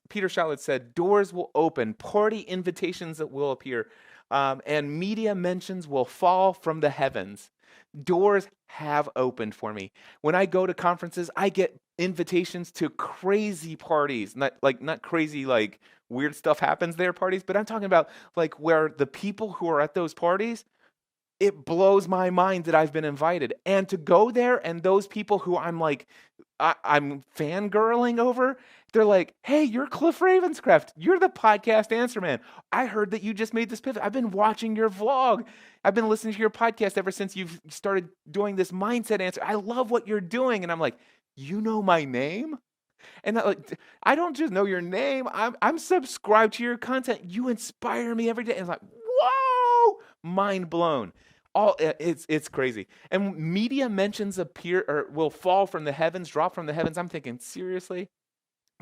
Peter Shallard said, "Doors will open, party invitations that will appear, and media mentions will fall from the heavens." Doors have opened for me. When I go to conferences, I get invitations to crazy parties, not crazy like weird stuff happens there parties, but I'm talking about like where the people who are at those parties it blows my mind that I've been invited. And to go there and those people who I'm like, I'm fangirling over, they're like, hey, you're Cliff Ravenscraft. You're the podcast answer man. I heard that you just made this pivot. I've been watching your vlog. I've been listening to your podcast ever since you've started doing this mindset answer. I love what you're doing. And I'm like, you know my name? And I don't just know your name. I'm subscribed to your content. You inspire me every day. And it's like, whoa, mind blown. It's crazy. And media mentions appear or will fall from the heavens, drop from the heavens. I'm thinking, seriously?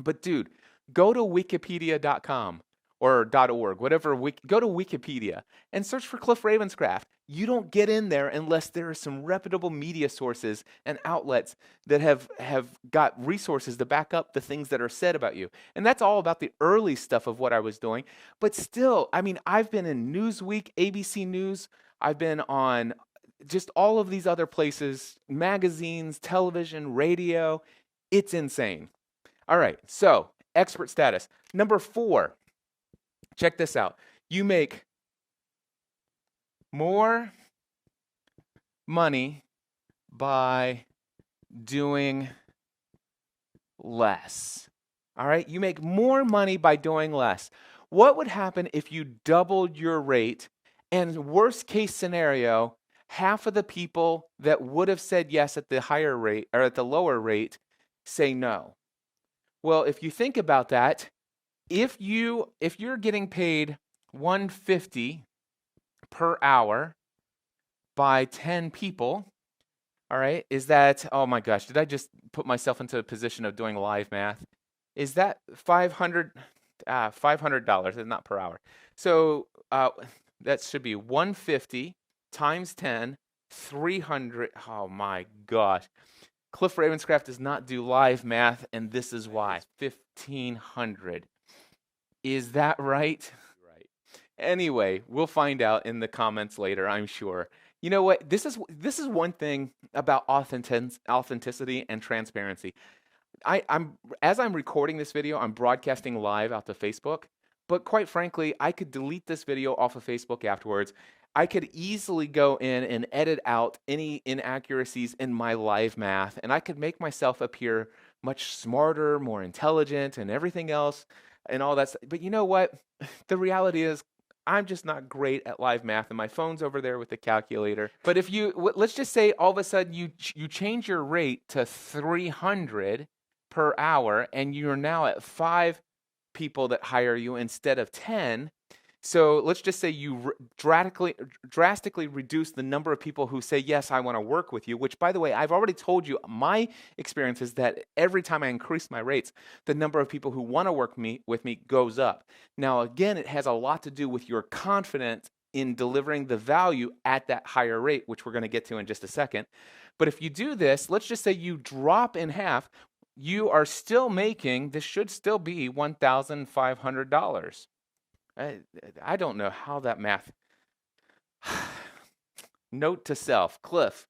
But dude, go to wikipedia.com or .org, whatever. Go to Wikipedia and search for Cliff Ravenscraft. You don't get in there unless there are some reputable media sources and outlets that have got resources to back up the things that are said about you. And that's all about the early stuff of what I was doing. But still, I mean, I've been in Newsweek, ABC News. I've been on just all of these other places, magazines, television, radio. It's insane. All right, so expert status. Number 4, check this out. You make more money by doing less. All right, you make more money by doing less. What would happen if you doubled your rate and worst case scenario, half of the people that would have said yes at the higher rate or at the lower rate say no? Well, if you think about that, if you're getting paid $150 per hour by 10 people, all right, is that, oh my gosh, did I just put myself into a position of doing live math? Is that $500? $500, not per hour. So that should be 150 times 10, 300. Oh my gosh. Cliff Ravenscraft does not do live math, and this is why. 1,500. Is that right? Right. Anyway, we'll find out in the comments later, I'm sure. You know what? This is one thing about authenticity and transparency. As I'm recording this video, I'm broadcasting live out to Facebook. But quite frankly, I could delete this video off of Facebook afterwards. I could easily go in and edit out any inaccuracies in my live math, and I could make myself appear much smarter, more intelligent, and everything else, and all that. But you know what? The reality is, I'm just not great at live math, and my phone's over there with the calculator. But if let's just say all of a sudden you change your rate to 300 per hour, and you're now at 5 people that hire you instead of 10. So let's just say you drastically reduce the number of people who say, yes, I want to work with you, which, by the way, I've already told you my experience is that every time I increase my rates, the number of people who want to work with me goes up. Now, again, it has a lot to do with your confidence in delivering the value at that higher rate, which we're going to get to in just a second. But if you do this, let's just say you drop in half, you are still making, this should still be $1,500. I don't know how that math. Note to self, Cliff,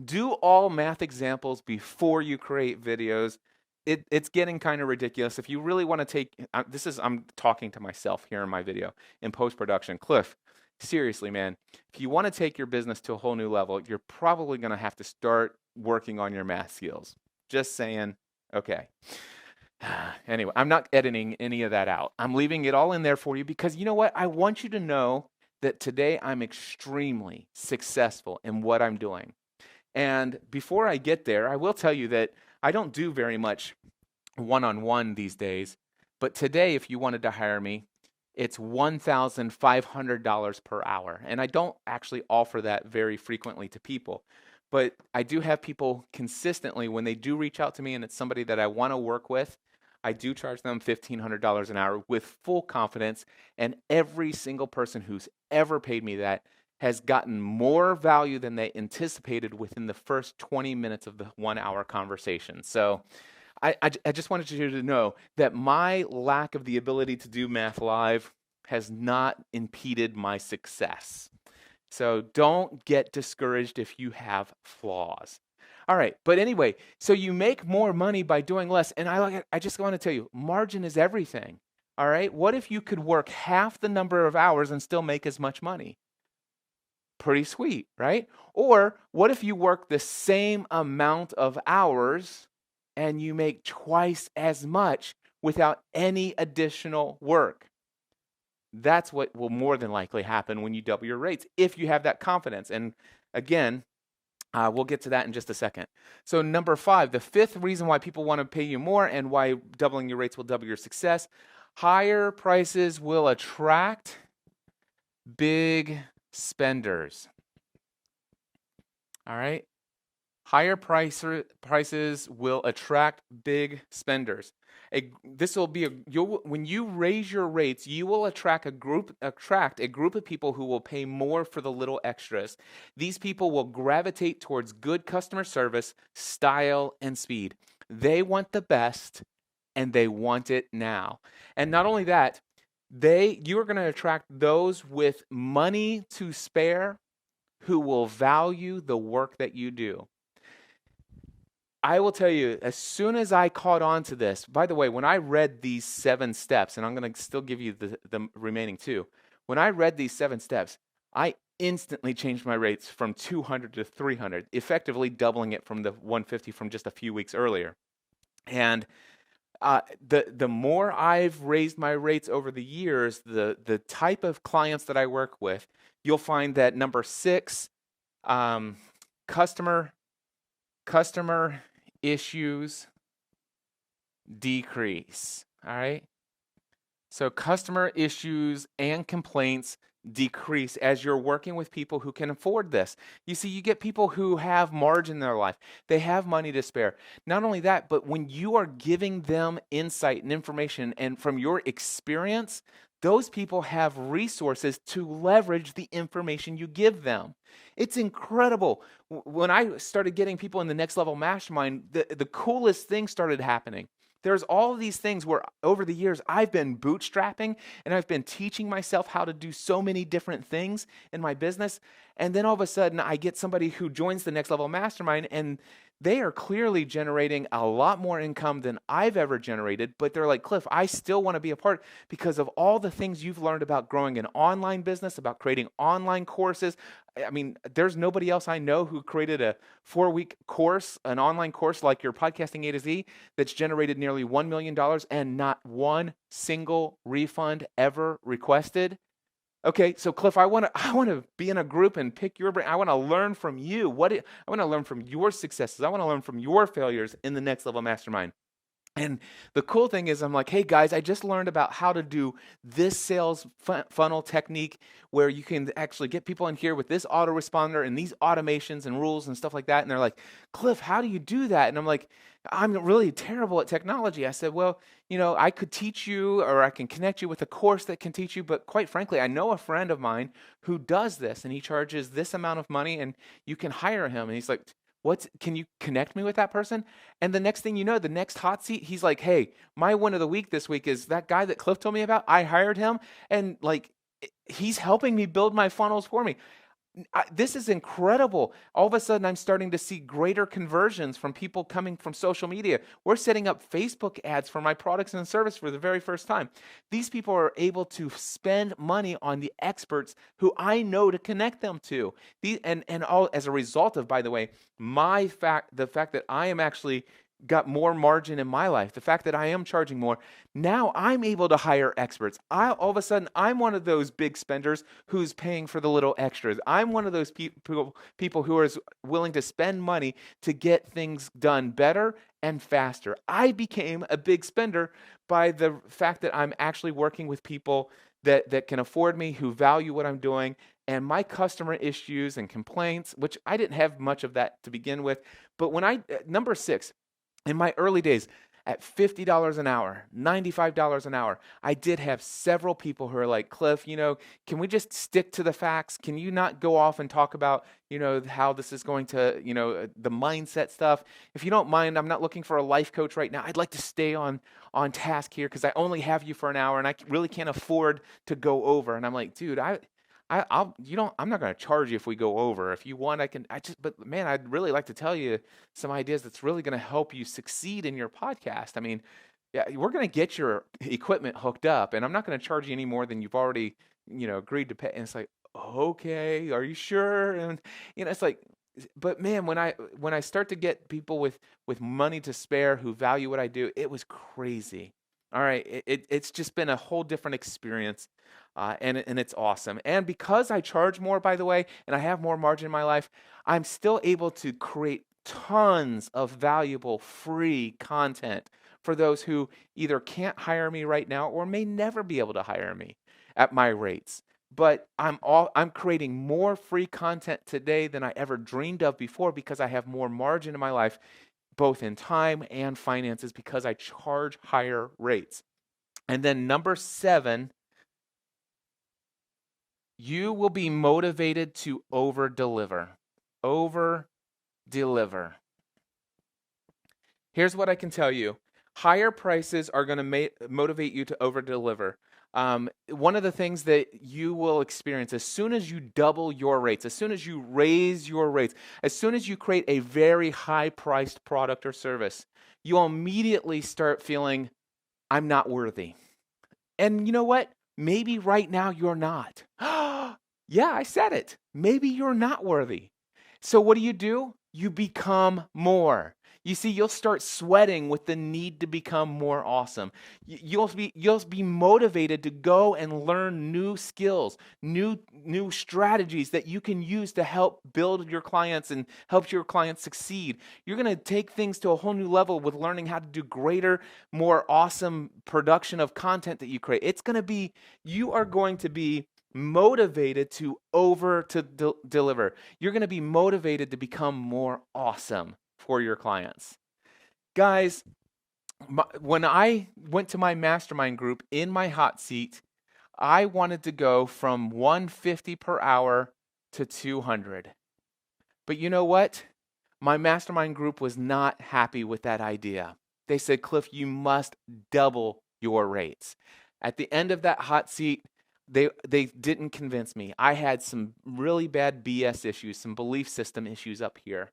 do all math examples before you create videos. It's getting kind of ridiculous. If you really want to take, I'm talking to myself here in my video in post-production. Cliff, seriously, man, if you want to take your business to a whole new level, you're probably going to have to start working on your math skills. Just saying, okay. Anyway, I'm not editing any of that out. I'm leaving it all in there for you because you know what? I want you to know that today I'm extremely successful in what I'm doing. And before I get there, I will tell you that I don't do very much one-on-one these days. But today, if you wanted to hire me, it's $1,500 per hour. And I don't actually offer that very frequently to people. But I do have people consistently, when they do reach out to me and it's somebody that I want to work with, I do charge them $1,500 an hour with full confidence. And every single person who's ever paid me that has gotten more value than they anticipated within the first 20 minutes of the 1-hour conversation. So I just wanted you to know that my lack of the ability to do math live has not impeded my success. So don't get discouraged if you have flaws. All right, but anyway, so you make more money by doing less. And I just want to tell you, margin is everything. All right, what if you could work half the number of hours and still make as much money? Pretty sweet, right? Or what if you work the same amount of hours and you make twice as much without any additional work? That's what will more than likely happen when you double your rates if you have that confidence. And again, we'll get to that in just a second. So, number 5, the fifth reason why people want to pay you more and why doubling your rates will double your success: higher prices will attract big spenders. All right? Prices will attract big spenders. This will be when you raise your rates, you will attract a group of people who will pay more for the little extras. These people will gravitate towards good customer service, style, and speed. They want the best, and they want it now. And not only that, you are going to attract those with money to spare who will value the work that you do. I will tell you, as soon as I caught on to this, by the way, when I read these 7 steps, and I'm going to still give you the remaining 2, when I read these 7 steps, I instantly changed my rates from 200 to 300, effectively doubling it from the 150 from just a few weeks earlier. And the more I've raised my rates over the years, the type of clients that I work with, you'll find that number 6, customer issues decrease. All right. So customer issues and complaints decrease as you're working with people who can afford this. You see, you get people who have margin in their life. They have money to spare. Not only that, but when you are giving them insight and information and from your experience, those people have resources to leverage the information you give them. It's incredible. When I started getting people in the Next Level Mastermind, the coolest thing started happening. There's all of these things where over the years I've been bootstrapping and I've been teaching myself how to do so many different things in my business. And then all of a sudden I get somebody who joins the Next Level Mastermind and they are clearly generating a lot more income than I've ever generated, but they're like, Cliff, I still want to be a part because of all the things you've learned about growing an online business, about creating online courses. I mean, there's nobody else I know who created a 4-week course, an online course like your Podcasting A to Z, that's generated nearly $1 million and not one single refund ever requested. Okay, so Cliff, I want to be in a group and pick your brain. I want to learn from you. I want to learn from your successes. I want to learn from your failures in the Next Level Mastermind. And the cool thing is I'm like, hey guys, I just learned about how to do this sales funnel technique where you can actually get people in here with this autoresponder and these automations and rules and stuff like that. And they're like, Cliff, how do you do that? And I'm like, I'm really terrible at technology. I said, well, I could teach you or I can connect you with a course that can teach you. But quite frankly, I know a friend of mine who does this and he charges this amount of money and you can hire him. And he's like, can you connect me with that person? And the next thing you know, the next hot seat, he's like, hey, my win of the week this week is that guy that Cliff told me about. I hired him and like, he's helping me build my funnels for me. This is incredible. All of a sudden, I'm starting to see greater conversions from people coming from social media. We're setting up Facebook ads for my products and service for the very first time. These people are able to spend money on the experts who I know to connect them to. And all as a result of, by the way, the fact that I am actually got more margin in my life, the fact that I am charging more, now I'm able to hire experts. All of a sudden, I'm one of those big spenders who's paying for the little extras. I'm one of those people who are willing to spend money to get things done better and faster. I became a big spender by the fact that I'm actually working with people that can afford me, who value what I'm doing, and my customer issues and complaints, which I didn't have much of that to begin with. But number 6, in my early days, at $50 an hour, $95 an hour, I did have several people who are like, Cliff, can we just stick to the facts? Can you not go off and talk about, how this is going to, the mindset stuff? If you don't mind, I'm not looking for a life coach right now. I'd like to stay on task here because I only have you for an hour and I really can't afford to go over. And I'm like, dude, I'm not going to charge you if we go over. If you want, but man, I'd really like to tell you some ideas that's really going to help you succeed in your podcast. I mean, yeah, we're going to get your equipment hooked up and I'm not going to charge you any more than you've already, agreed to pay. And it's like, okay, are you sure? And it's like, but man, when I start to get people with money to spare who value what I do, it was crazy. All right, it's just been a whole different experience, and it's awesome. And because I charge more, by the way, and I have more margin in my life, I'm still able to create tons of valuable free content for those who either can't hire me right now or may never be able to hire me at my rates. But I'm creating more free content today than I ever dreamed of before because I have more margin in my life, both in time and finances, because I charge higher rates. And then number 7, you will be motivated to over deliver. Over deliver. Here's what I can tell you. Higher prices are going to motivate you to over deliver. One of the things that you will experience as soon as you double your rates, as soon as you raise your rates, as soon as you create a very high priced product or service, you'll immediately start feeling, I'm not worthy. And you know what? Maybe right now you're not. Yeah, I said it. Maybe you're not worthy. So what do? You become more. You see, you'll start sweating with the need to become more awesome. You'll be motivated to go and learn new skills, new strategies that you can use to help build your clients and help your clients succeed. You're going to take things to a whole new level with learning how to do greater, more awesome production of content that you create. You are going to be motivated to deliver. You're going to be motivated to become more awesome for your clients. Guys, when I went to my mastermind group in my hot seat, I wanted to go from 150 per hour to 200. But you know what? My mastermind group was not happy with that idea. They said, Cliff, you must double your rates. At the end of that hot seat, they didn't convince me. I had some really bad BS issues, some belief system issues up here.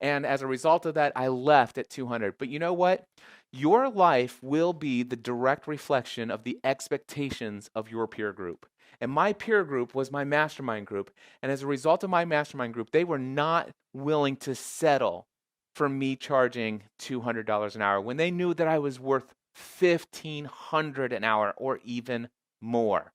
And as a result of that, I left at 200. But you know what? Your life will be the direct reflection of the expectations of your peer group. And my peer group was my mastermind group. And as a result of my mastermind group, they were not willing to settle for me charging $200 an hour when they knew that I was worth $1,500 an hour or even more.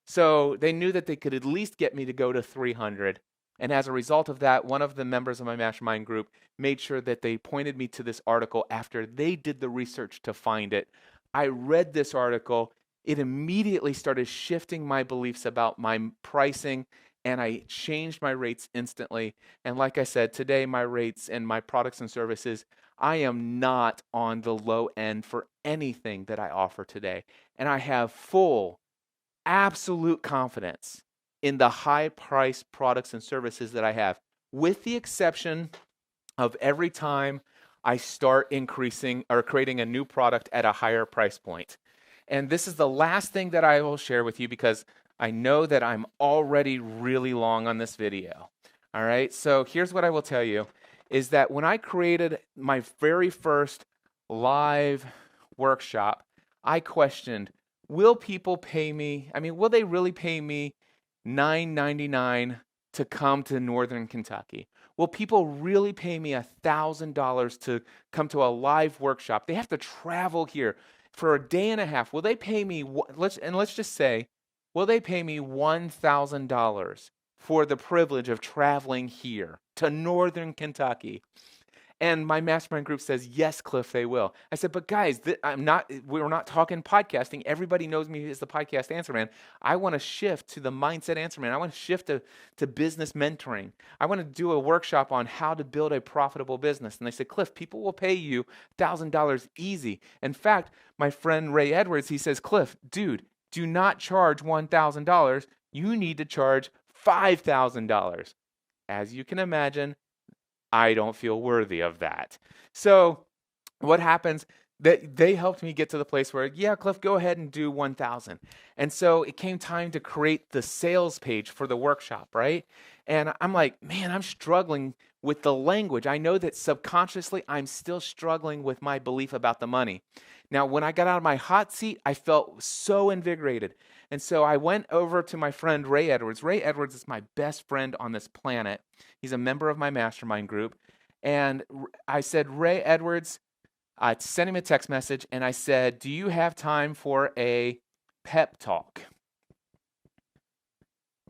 So they knew that they could at least get me to go to 300. And as a result of that, one of the members of my mastermind group made sure that they pointed me to this article after they did the research to find it. I read this article. It immediately started shifting my beliefs about my pricing, and I changed my rates instantly. And like I said, today my rates and my products and services, I am not on the low end for anything that I offer today. And I have full absolute confidence in the high price products and services that I have, with the exception of every time I start increasing or creating a new product at a higher price point. And this is the last thing that I will share with you because I know that I'm already really long on this video. All right, so here's what I will tell you is that when I created my very first live workshop, I questioned, will people pay me? I mean, will they really pay me $9.99 to come to Northern Kentucky? Will people really pay me $1,000 to come to a live workshop? They have to travel here for a day and a half. Will they pay me? Let's just say, will they pay me $1,000 for the privilege of traveling here to Northern Kentucky? And my mastermind group says, yes, Cliff, they will. I said, but guys, we're not talking podcasting. Everybody knows me as the podcast answer man. I want to shift to the mindset answer man. I want to shift to business mentoring. I want to do a workshop on how to build a profitable business. And they said, Cliff, people will pay you $1,000 easy. In fact, my friend Ray Edwards, he says, Cliff, dude, do not charge $1,000. You need to charge $5,000. As you can imagine, I don't feel worthy of that. So what happens? They helped me get to the place where, yeah, Cliff, go ahead and do 1,000. And so it came time to create the sales page for the workshop, right? And I'm like, man, I'm struggling with the language. I know that subconsciously I'm still struggling with my belief about the money. Now, when I got out of my hot seat, I felt so invigorated. And so I went over to my friend Ray Edwards. Ray Edwards is my best friend on this planet. He's a member of my mastermind group. And I said, Ray Edwards, I sent him a text message and I said, do you have time for a pep talk?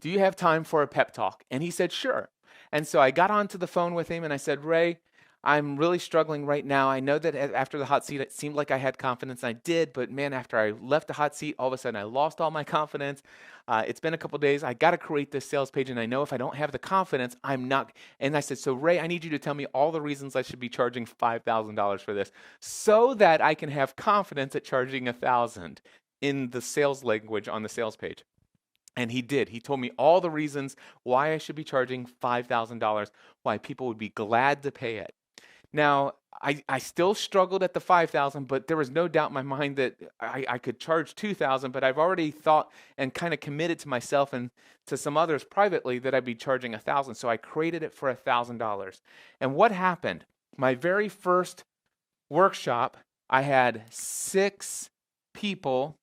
Do you have time for a pep talk? And he said, sure. And so I got onto the phone with him and I said, Ray, I'm really struggling right now. I know that after the hot seat, it seemed like I had confidence. And I did, but man, after I left the hot seat, all of a sudden I lost all my confidence. It's been a couple days. I got to create this sales page. And I know if I don't have the confidence, I'm not. And I said, so Ray, I need you to tell me all the reasons I should be charging $5,000 for this so that I can have confidence at charging $1,000 in the sales language on the sales page. And he did. He told me all the reasons why I should be charging $5,000, why people would be glad to pay it. Now, I still struggled at the 5,000, but there was no doubt in my mind that I could charge 2,000, but I've already thought and kind of committed to myself and to some others privately that I'd be charging 1,000. So I created it for $1,000. And what happened? My very first workshop, I had 6 people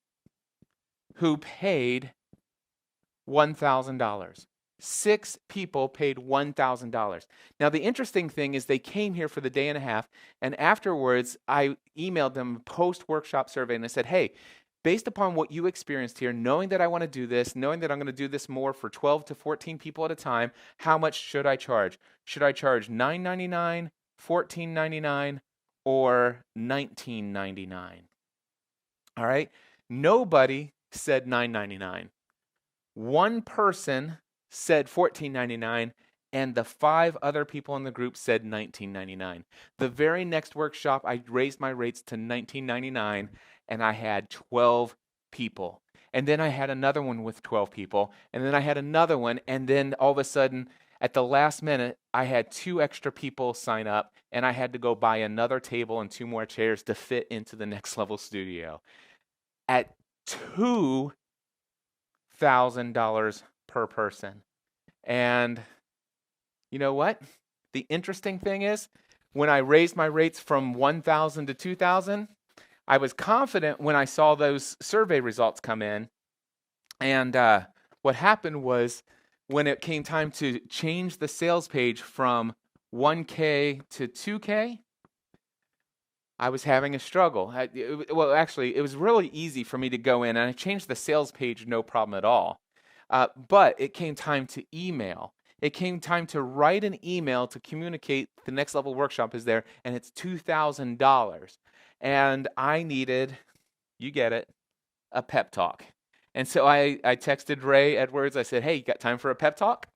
who paid $1,000. 6 people paid $1,000. Now, the interesting thing is they came here for the day and a half, and afterwards, I emailed them a post-workshop survey, and I said, hey, based upon what you experienced here, knowing that I want to do this, knowing that I'm going to do this more for 12 to 14 people at a time, how much should I charge? Should I charge $9.99, $14.99, or $19.99? All right? Nobody said $9.99. One person said $14.99, and the 5 other people in the group said $19.99. The very next workshop, I raised my rates to $19.99, and I had 12 people. And then I had another one with 12 people, and then I had another one, and then all of a sudden, at the last minute, I had 2 extra people sign up, and I had to go buy another table and 2 more chairs to fit into the next level studio. At $2,000 per person. And you know what? The interesting thing is, when I raised my rates from 1,000 to 2,000, I was confident when I saw those survey results come in. And what happened was, when it came time to change the sales page from 1K to 2K, I was having a struggle. Well, actually, it was really easy for me to go in, and I changed the sales page no problem at all. But it came time to email. It came time to write an email to communicate the next level workshop is there, and it's $2,000. And I needed, you get it, a pep talk. And so I texted Ray Edwards. I said, hey, you got time for a pep talk?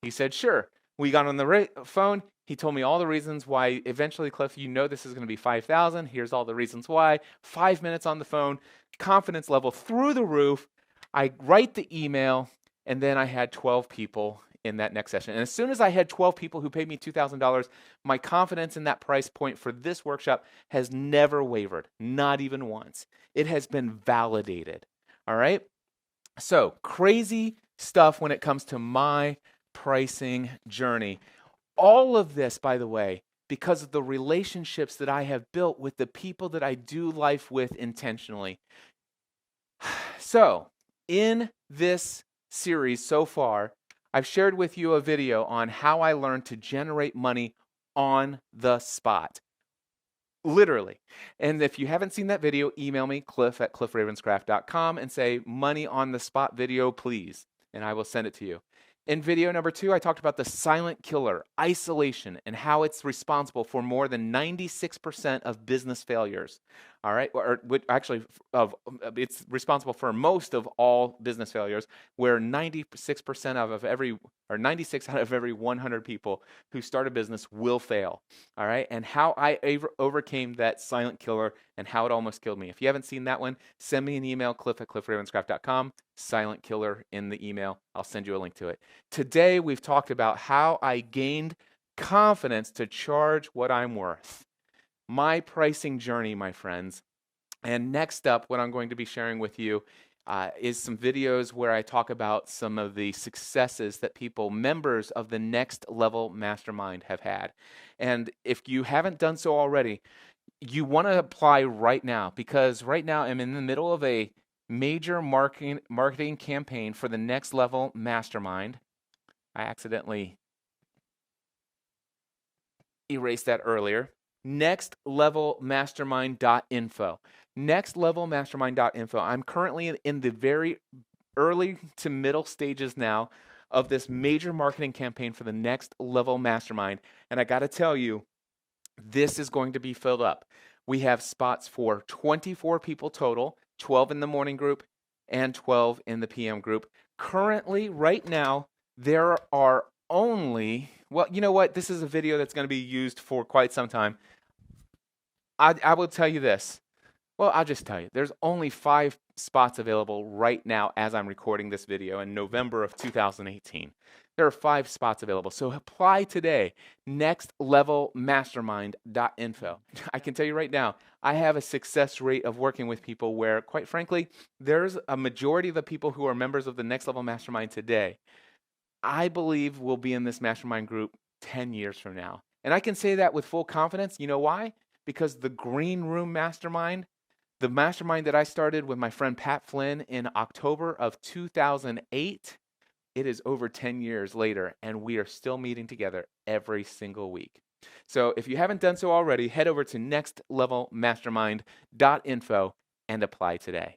He said, sure. We got on the phone. He told me all the reasons why. Eventually, Cliff, you know this is going to be 5,000. Here's all the reasons why. 5 minutes on the phone, confidence level through the roof. I write the email, and then I had 12 people in that next session. And as soon as I had 12 people who paid me $2,000, my confidence in that price point for this workshop has never wavered, not even once. It has been validated. All right? So, crazy stuff when it comes to my pricing journey. All of this, by the way, because of the relationships that I have built with the people that I do life with intentionally. So, in this series so far, I've shared with you a video on how I learned to generate money on the spot. Literally. And if you haven't seen that video, email me, cliff@cliffravenscraft.com, and say, money on the spot video, please. And I will send it to you. In video number 2, I talked about the silent killer, isolation, and how it's responsible for more than 96% of business failures. All right, or actually, it's responsible for most of all business failures, where 96% of every, or 96 out of every 100 people who start a business will fail. All right, and how I overcame that silent killer and how it almost killed me. If you haven't seen that one, send me an email, cliff@cliffravenscraft.com, silent killer in the email. I'll send you a link to it. Today, we've talked about how I gained confidence to charge what I'm worth. my pricing journey, my friends. And next up, what I'm going to be sharing with you is some videos where I talk about some of the successes that people, members of the Next Level Mastermind, have had. And if you haven't done so already, you want to apply right now, because right now I'm in the middle of a major marketing campaign for the Next Level Mastermind. I accidentally erased that earlier. Nextlevelmastermind.info. Nextlevelmastermind.info. I'm currently in the very early to middle stages now of this major marketing campaign for the Next Level Mastermind. And I got to tell you, this is going to be filled up. We have spots for 24 people total, 12 in the morning group and 12 in the PM group. Currently, right now, there are only, well, you know what? This is a video that's going to be used for quite some time. I will tell you this. Well, I'll just tell you, there's only 5 spots available right now as I'm recording this video in November of 2018. There are 5 spots available, so apply today. Nextlevelmastermind.info. I can tell you right now, I have a success rate of working with people where, quite frankly, there's a majority of the people who are members of the Next Level Mastermind today, I believe will be in this mastermind group 10 years from now. And I can say that with full confidence. You know why? Because the Green Room Mastermind, the mastermind that I started with my friend Pat Flynn in October of 2008, it is over 10 years later, and we are still meeting together every single week. So if you haven't done so already, head over to nextlevelmastermind.info and apply today.